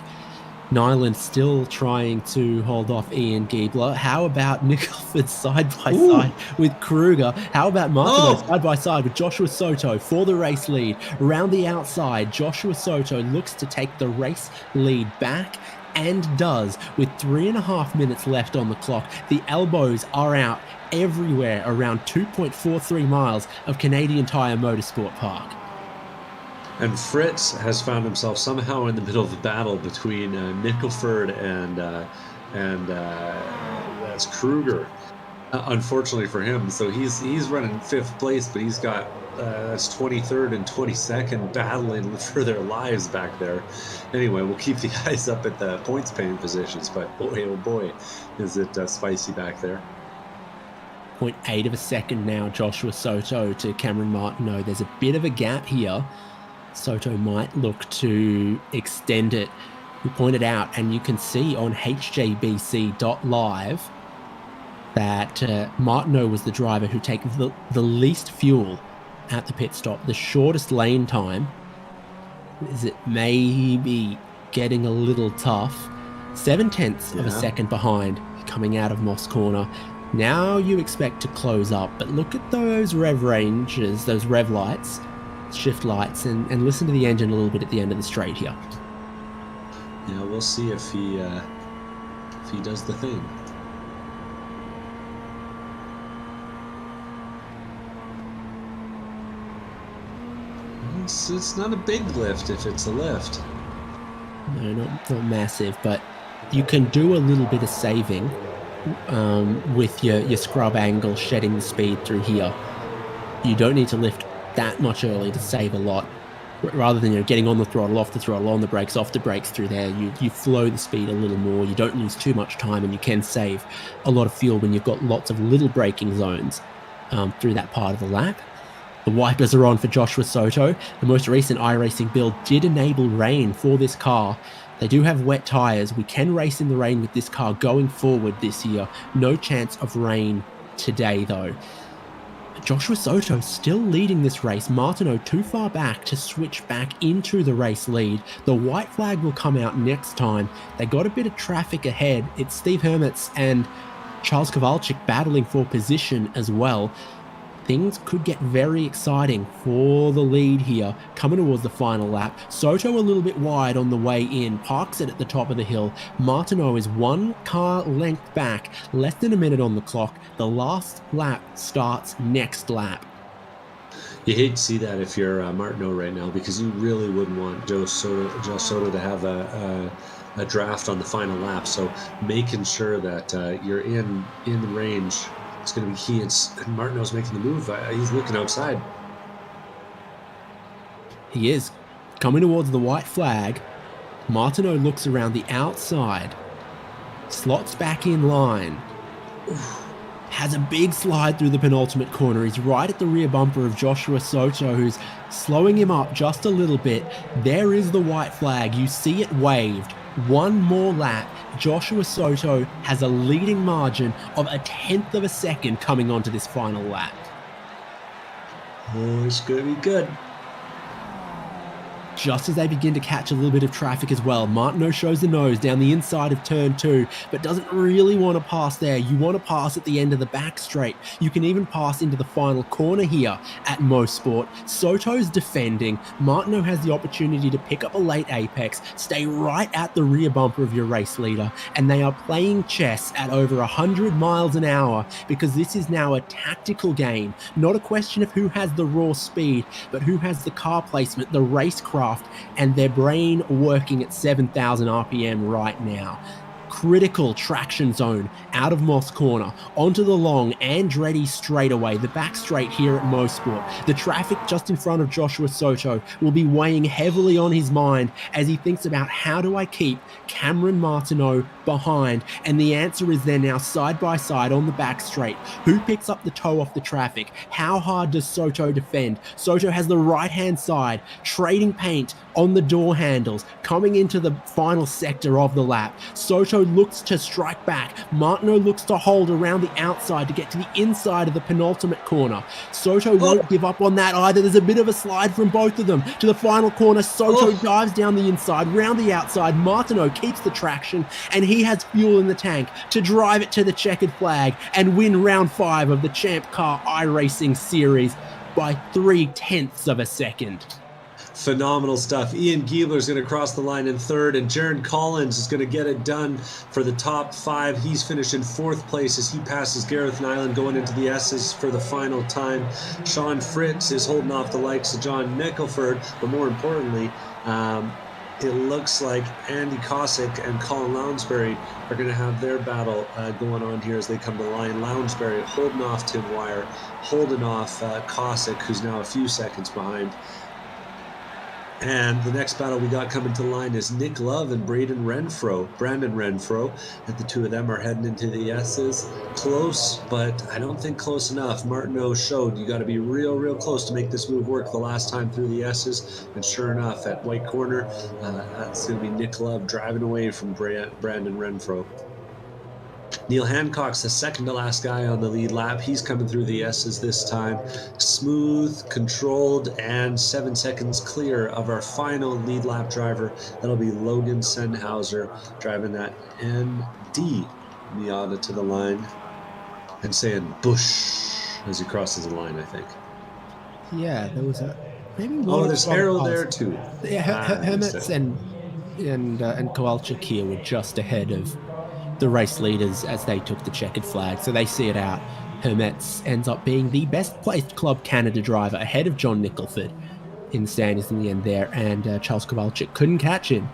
Speaker 1: Nyland still trying to hold off Ian Giebler. How about Nicholford side by side with Kruger? How about Martineau side by side with Joshua Soto for the race lead? Around the outside, Joshua Soto looks to take the race lead back and does with 3.5 minutes left on the clock. The elbows are out everywhere around 2.43 miles of Canadian Tire Motorsport Park.
Speaker 2: And Fritz has found himself somehow in the middle of a battle between Nicholford and that's Kruger. Unfortunately for him, so he's running 5th place, but he's got that's 23rd and 22nd battling for their lives back there. Anyway, we'll keep the eyes up at the points paying positions, but boy, oh boy, is it spicy back there.
Speaker 1: 0.8 of a second now, Joshua Soto to Cameron Martineau. There's a bit of a gap here. Soto might look to extend it. We pointed out, and you can see on hjbc.live that Martineau was the driver who took the least fuel at the pit stop, the shortest lane time. Is it maybe getting a little tough? 0.7 of a second behind coming out of Moss Corner. Now you expect to close up, but look at those rev ranges, those rev lights, shift lights, and listen to the engine a little bit at the end of the straight here.
Speaker 2: Yeah, we'll see if he does the thing. It's not a big lift if it's a lift.
Speaker 1: No, not massive, but you can do a little bit of saving with your scrub angle, shedding the speed through here. You don't need to lift that much early to save a lot. Rather than getting on the throttle, off the throttle, on the brakes, off the brakes through there, you flow the speed a little more. You don't lose too much time, and you can save a lot of fuel when you've got lots of little braking zones through that part of the lap. The wipers are on for Joshua Soto. The most recent iRacing build did enable rain for this car. They do have wet tyres. We can race in the rain with this car going forward this year. No chance of rain today, though. Joshua Soto still leading this race. Martineau too far back to switch back into the race lead. The white flag will come out next time. They got a bit of traffic ahead. It's Steve Hermitz and Charles Kowalczyk battling for position as well. Things could get very exciting for the lead here, coming towards the final lap. Soto a little bit wide on the way in, parks it at the top of the hill. Martineau is 1 car length back, less than a minute on the clock. The last lap starts next lap.
Speaker 2: You hate to see that if you're Martineau right now, because you really wouldn't want Joe Soto to have a draft on the final lap. So making sure that you're in the range, it's going to be key. And Martineau's making the move. He's looking outside.
Speaker 1: He is. Coming towards the white flag. Martineau looks around the outside. Slots back in line. Has a big slide through the penultimate corner. He's right at the rear bumper of Joshua Soto, who's slowing him up just a little bit. There is the white flag. You see it waved. One more lap. Joshua Soto has a leading margin of 1/10 of a second coming onto this final lap.
Speaker 2: Oh, it's going to be good.
Speaker 1: Just as they begin to catch a little bit of traffic as well, Martineau shows the nose down the inside of turn 2, but doesn't really want to pass there. You want to pass at the end of the back straight. You can even pass into the final corner here at Mosport. Soto's defending. Martineau has the opportunity to pick up a late apex, stay right at the rear bumper of your race leader, and they are playing chess at over 100 miles an hour, because this is now a tactical game. Not a question of who has the raw speed, but who has the car placement, the racecraft, and their brain working at 7,000 RPM right now. Critical traction zone out of Moss Corner onto the long Andretti straightaway, the back straight here at Mosport. The traffic just in front of Joshua Soto will be weighing heavily on his mind as he thinks about, how do I keep Cameron Martineau behind? And the answer is they're now side by side on the back straight. Who picks up the toe off the traffic? How hard does Soto defend? Soto has the right hand side, trading paint on the door handles, coming into the final sector of the lap. Soto looks to strike back. Martineau looks to hold around the outside to get to the inside of the penultimate corner. Soto won't give up on that either. There's a bit of a slide from both of them to the final corner. Soto dives down the inside, round the outside. Martineau keeps the traction, and he has fuel in the tank to drive it to the checkered flag and win round 5 of the ChampCar iRacing series by 0.3 of a second.
Speaker 2: Phenomenal stuff. Ian Giebler's going to cross the line in 3rd, and Jaron Collins is going to get it done for the top 5. He's finished in 4th place as he passes Gareth Nyland going into the S's for the final time. Sean Fritz is holding off the likes of John Nicholford, but more importantly, it looks like Andy Cossack and Colin Lounsbury are going to have their battle going on here as they come to the line. Lounsbury holding off Tim Wire, holding off Cossack, who's now a few seconds behind. And the next battle we got coming to the line is Nick Love and Brandon Renfro. And the two of them are heading into the S's. Close, but I don't think close enough. Martineau showed you got to be real, real close to make this move work the last time through the S's. And sure enough, at white corner, that's going to be Nick Love driving away from Brandon Renfro. Neil Hancock's the second to last guy on the lead lap. He's coming through the S's this time. Smooth, controlled, and 7 seconds clear of our final lead lap driver. That'll be Logan Sennhauser driving that ND Miata to the line and saying Bush as he crosses the line, I think.
Speaker 1: Yeah, there was a... maybe
Speaker 2: there's Harold there too.
Speaker 1: Yeah, Hermits and Kowalczyk here were just ahead of the race leaders as they took the checkered flag, so they see it out. Hermets ends up being the best placed Club Canada driver ahead of John Nicholford in the standings in the end there, and Charles Kowalczyk couldn't catch him.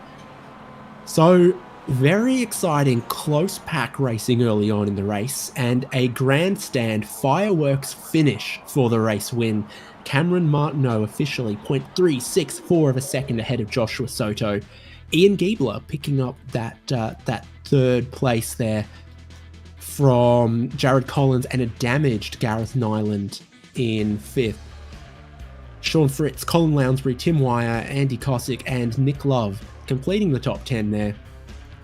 Speaker 1: So very exciting close pack racing early on in the race, and a grandstand fireworks finish for the race win. Cameron Martineau officially 0.364 of a second ahead of Joshua Soto. Ian Giebler picking up that 3rd place there from Jared Collins, and a damaged Gareth Nyland in 5th. Sean Fritz, Colin Lounsbury, Tim Wire, Andy Cossack, and Nick Love completing the top 10 there.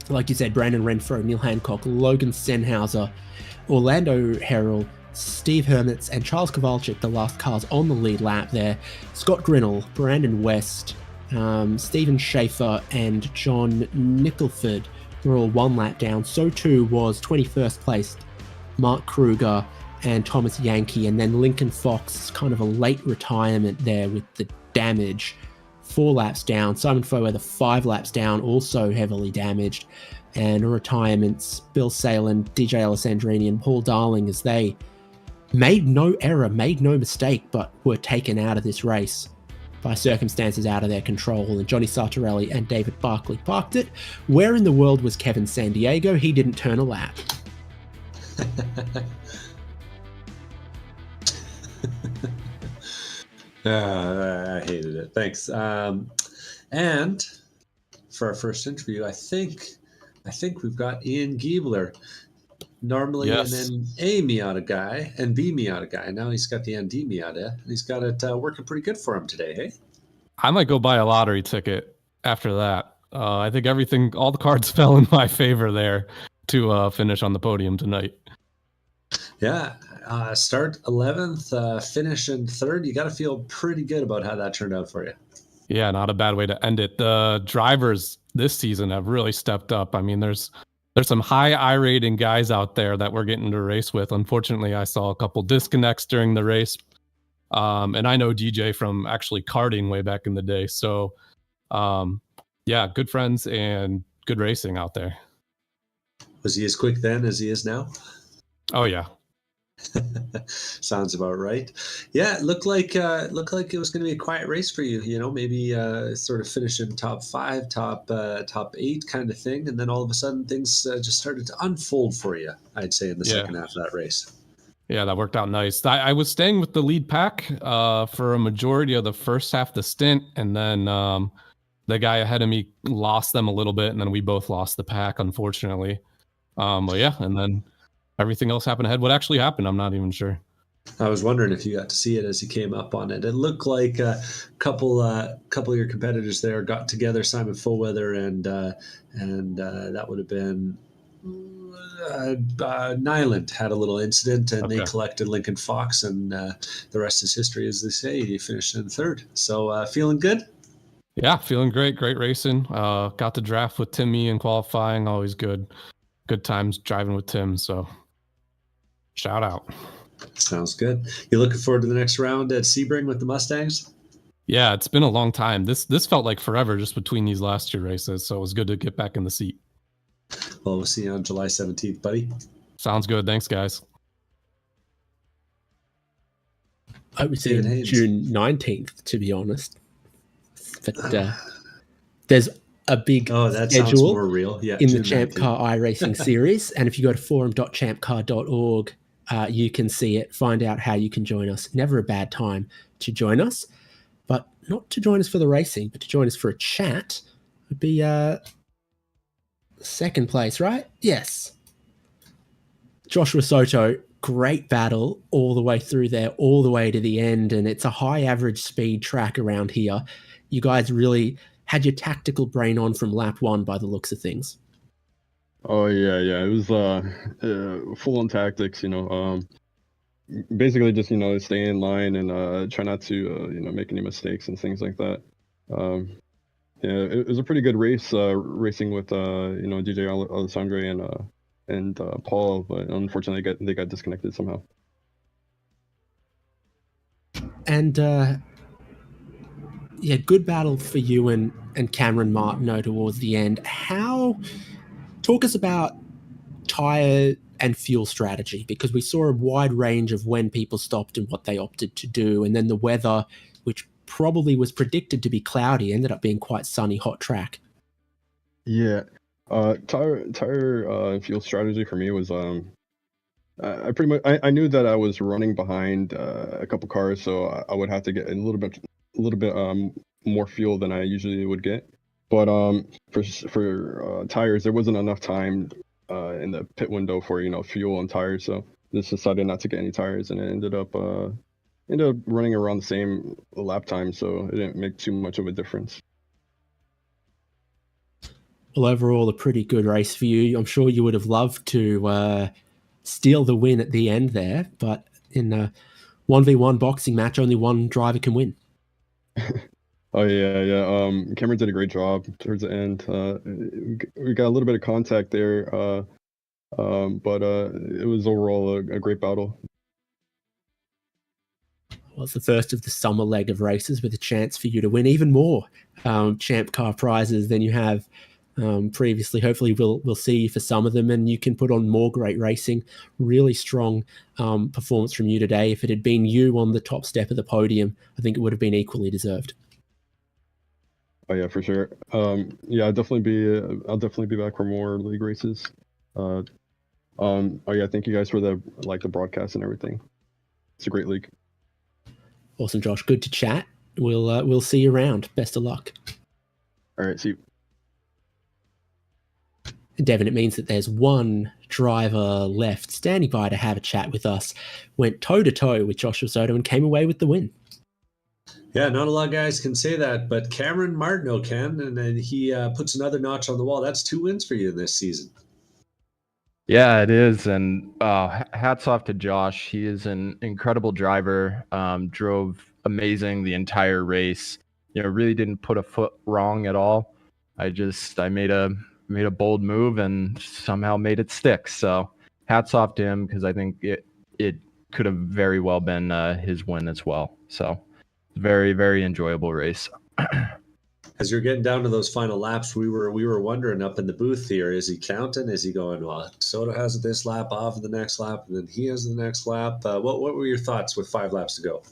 Speaker 1: Like you said, Brandon Renfro, Neil Hancock, Logan Sennhauser, Orlando Herald, Steve Hermits, and Charles Kowalczyk, the last cars on the lead lap there. Scott Grinnell, Brandon West, Stephen Schaefer, and John Nicholford were all 1 lap down. So too was 21st placed Mark Kruger, and Thomas Yankee, and then Lincoln Fox, kind of a late retirement there with the damage. 4 laps down. Simon Fower, 5 laps down, also heavily damaged. And retirements, Bill Salen, DJ Alessandrini, and Paul Darling, as they made no error, made no mistake, but were taken out of this race by circumstances out of their control. And Johnny Sartorelli and David Barkley parked it. Where in the world was Kevin Sandiego? He didn't turn a lap.
Speaker 2: I hated it. Thanks. And for our first interview, I think we've got Ian Giebler. Normally
Speaker 3: Yes.
Speaker 2: an A Miata guy and B Miata guy. Now he's got the ND Miata, and he's got it working pretty good for him today, hey?
Speaker 3: I might go buy a lottery ticket after that. I think all the cards fell in my favor there to finish on the podium tonight.
Speaker 2: Yeah, start 11th, finish in 3rd. You got to feel pretty good about how that turned out for you.
Speaker 3: Yeah, not a bad way to end it. The drivers this season have really stepped up. I mean, there's some high I-rating guys out there that we're getting to race with. Unfortunately, I saw a couple disconnects during the race. And I know DJ from actually karting way back in the day. So, yeah, good friends and good racing out there.
Speaker 2: Was he as quick then as he is now?
Speaker 3: Oh, yeah.
Speaker 2: Sounds about right. Yeah, it looked like it was going to be a quiet race for you. You know, maybe sort of finish in top 5, top 8 kind of thing, and then all of a sudden things just started to unfold for you. I'd say in the second half of that race.
Speaker 3: Yeah, that worked out nice. I was staying with the lead pack for a majority of the first half of the stint, and then the guy ahead of me lost them a little bit, and then we both lost the pack, unfortunately. But yeah, and then everything else happened ahead. What actually happened, I'm not even sure.
Speaker 2: I was wondering if you got to see it as you came up on it. It looked like a couple of your competitors there got together, Simon Fullweather and that would have been Nyland had a little incident, and they collected Lincoln Fox, and the rest is history, as they say. He finished in 3rd. So feeling good?
Speaker 3: Yeah, feeling great. Great racing. Got to draft with Timmy in qualifying. Always good times driving with Tim. So shout out.
Speaker 2: Sounds good. You looking forward to the next round at Sebring with the Mustangs?
Speaker 3: Yeah, it's been a long time. This felt like forever just between these last 2 races. So it was good to get back in the seat.
Speaker 2: Well, we'll see you on July 17th, buddy.
Speaker 3: Sounds good. Thanks, guys.
Speaker 1: I would say June 19th, to be honest. But there's a big schedule
Speaker 2: more real. Yeah,
Speaker 1: in the ChampCar iRacing series. And if you go to forum.champcar.org, you can see it, find out how you can join us. Never a bad time to join us, but not to join us for the racing, but to join us for a chat would be second place, right? Yes. Joshua Soto, great battle all the way through there, all the way to the end. And it's a high average speed track around here. You guys really had your tactical brain on from lap 1 by the looks of things.
Speaker 4: Oh yeah. It was full on tactics, basically just, stay in line and try not to, make any mistakes and things like that. It was a pretty good race, racing with, DJ Alessandre and Paul, but unfortunately they got disconnected somehow.
Speaker 1: And good battle for you and Cameron Martineau towards the end. Talk us about tire and fuel strategy, because we saw a wide range of when people stopped and what they opted to do, and then the weather, which probably was predicted to be cloudy, ended up being quite sunny, hot track.
Speaker 4: Yeah, tire and fuel strategy for me was I knew that I was running behind a couple cars, so I would have to get a little bit more fuel than I usually would get. But for tires, there wasn't enough time in the pit window for fuel and tires, so just decided not to get any tires, and it ended up running around the same lap time, so it didn't make too much of a difference.
Speaker 1: Well, overall, a pretty good race for you. I'm sure you would have loved to steal the win at the end there, but in a 1v1 boxing match, only one driver can win.
Speaker 4: Oh yeah. Cameron did a great job towards the end. We got a little bit of contact there. But it was overall a great battle.
Speaker 1: Well, it's the first of the summer leg of races with a chance for you to win even more Champ Car prizes than you have previously. Hopefully, we'll see you for some of them, and you can put on more great racing. Really strong performance from you today. If it had been you on the top step of the podium, I think it would have been equally deserved.
Speaker 4: Oh yeah, for sure. Yeah, I'll definitely be back for more league races. Oh yeah, thank you guys for the broadcast and everything. It's a great league.
Speaker 1: Awesome, Josh. Good to chat. We'll see you around. Best of luck.
Speaker 4: All right, see you.
Speaker 1: Devin, it means that there's one driver left standing by to have a chat with us. Went toe-to-toe with Joshua Soto and came away with the win.
Speaker 2: Yeah, not a lot of guys can say that, but Cameron Martineau can, and then he puts another notch on the wall. That's 2 wins for you this season.
Speaker 5: Yeah, it is. And hats off to Josh. He is an incredible driver. Drove amazing the entire race. Really didn't put a foot wrong at all. I made a bold move and somehow made it stick. So hats off to him, because I think it could have very well been his win as well. So very, very enjoyable race.
Speaker 2: As you're getting down to those final laps, we were wondering up in the booth here, is he counting? Is he going, well, Soto has this lap off of the next lap, and then he has the next lap? What were your thoughts with 5 laps to go?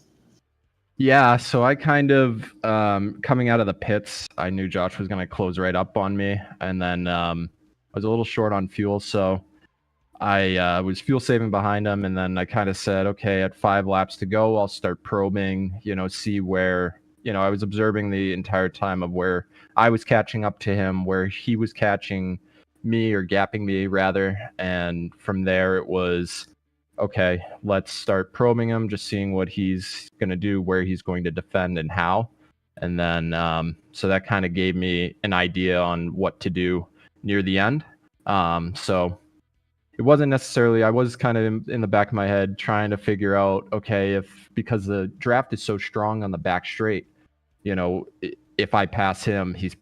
Speaker 5: Yeah, so I kind of, coming out of the pits, I knew Josh was going to close right up on me. And then I was a little short on fuel, so I was fuel saving behind him. And then I kind of said, okay, at 5 laps to go, I'll start probing, see where, I was observing the entire time of where I was catching up to him, where he was catching me, or gapping me rather. And from there it was, okay, let's start probing him, just seeing what he's going to do, where he's going to defend, and how. And then, so that kind of gave me an idea on what to do near the end. So it wasn't necessarily, I was kind of in the back of my head trying to figure out, okay, because the draft is so strong on the back straight, if I pass him, he's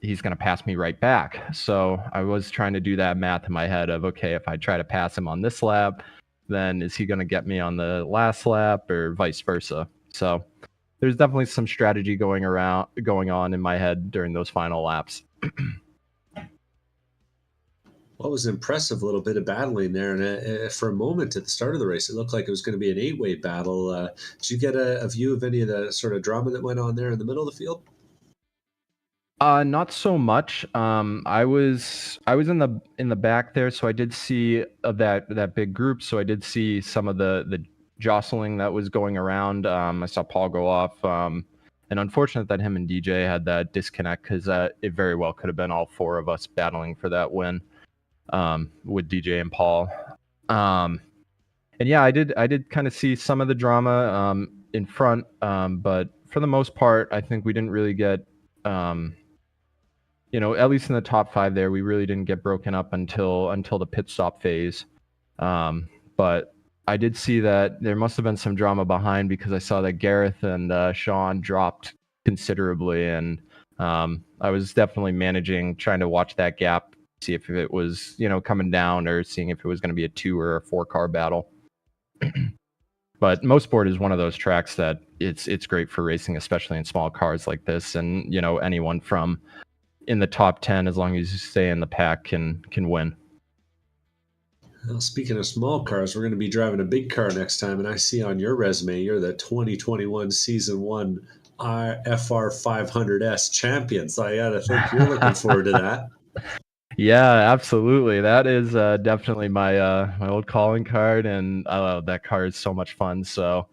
Speaker 5: going to pass me right back. So I was trying to do that math in my head of, okay, if I try to pass him on this lap, then is he going to get me on the last lap, or vice versa? So there's definitely some strategy going on in my head during those final laps.
Speaker 2: What was impressive, a little bit of battling there, and for a moment at the start of the race, it looked like it was going to be an 8-way battle. Did you get a view of any of the sort of drama that went on there in the middle of the field?
Speaker 5: Not so much. I was in the back there, so I did see that big group. So I did see some of the jostling that was going around. I saw Paul go off, and unfortunate that him and DJ had that disconnect, because it very well could have been all 4 of us battling for that win, with DJ and Paul. And yeah, I did kind of see some of the drama in front, but for the most part, I think we didn't really get. At least in the top 5 there, we really didn't get broken up until the pit stop phase. But I did see that there must have been some drama behind, because I saw that Gareth and Sean dropped considerably. And I was definitely trying to watch that gap, see if it was, coming down, or seeing if it was going to be a 2 or a 4 car battle. But Mosport is one of those tracks that it's great for racing, especially in small cars like this. And, anyone from in the top 10, as long as you stay in the pack, can win.
Speaker 2: Well, speaking of small cars, we're going to be driving a big car next time, and I see on your resume you're the 2021 Season 1 FR 500S champion. So I got to think you're looking forward to that.
Speaker 5: Yeah, absolutely. That is definitely my old calling card, and that car is so much fun. So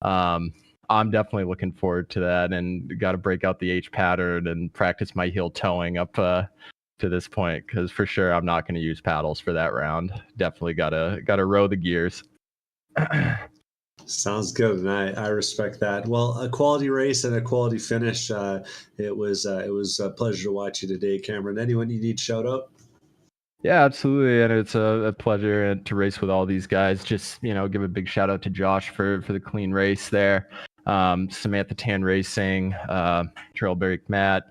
Speaker 5: I'm definitely looking forward to that, and got to break out the H pattern and practice my heel towing up to this point, because for sure I'm not going to use paddles for that round. Definitely gotta row the gears.
Speaker 2: Sounds good, and I respect that. Well, a quality race and a quality finish. It was a pleasure to watch you today, Cameron. Anyone you need shout out?
Speaker 5: Yeah, absolutely, and it's a pleasure to race with all these guys. Just give a big shout out to Josh for the clean race there. Samantha Tan Racing, Trailberg Matt,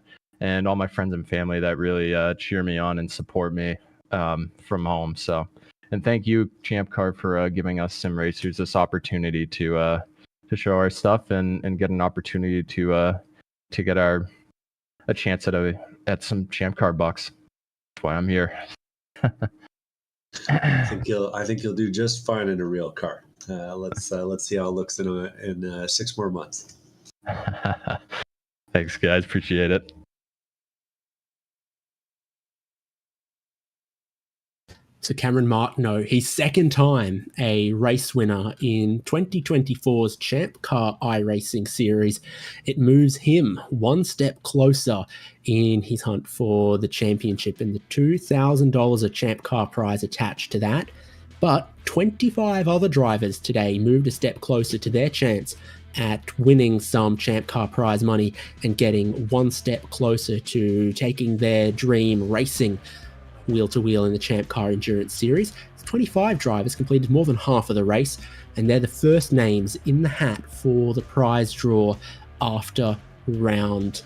Speaker 5: and all my friends and family that really cheer me on and support me. from home. So, and thank you, ChampCar, for giving us sim racers this opportunity to show our stuff and get an opportunity to get a chance at some ChampCar bucks. That's why I'm here.
Speaker 2: I think you'll do just fine in a real car. Let's see how it looks in 6 more months.
Speaker 5: Thanks, guys. Appreciate it.
Speaker 1: So Cameron Martineau, his second time a race winner in 2024's ChampCar iRacing series. It moves him one step closer in his hunt for the championship, and the $2,000 of ChampCar prize attached to that. But 25 other drivers today moved a step closer to their chance at winning some ChampCar prize money and getting one step closer to taking their dream racing wheel to wheel in the ChampCar Endurance Series. 25 drivers completed more than half of the race, and they're the first names in the hat for the prize draw after round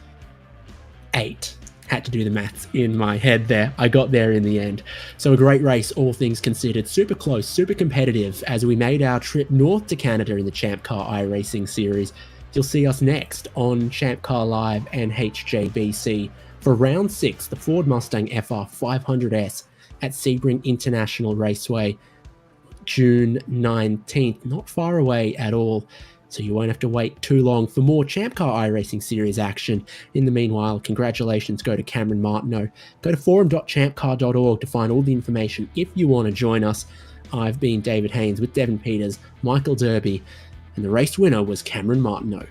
Speaker 1: 8. Had to do the maths in my head there. I got there in the end. So a great race, all things considered. Super close, super competitive as we made our trip north to Canada in the ChampCar iRacing Series. You'll see us next on ChampCar Live and HJBC for round 6, the Ford Mustang FR 500S at Sebring International Raceway, June 19th. Not far away at all, so you won't have to wait too long for more ChampCar iRacing Series action. In the meanwhile, congratulations go to Cameron Martineau. Go to forum.champcar.org to find all the information if you want to join us. I've been David Haynes with Devin Peters, Michael Derby, and the race winner was Cameron Martineau.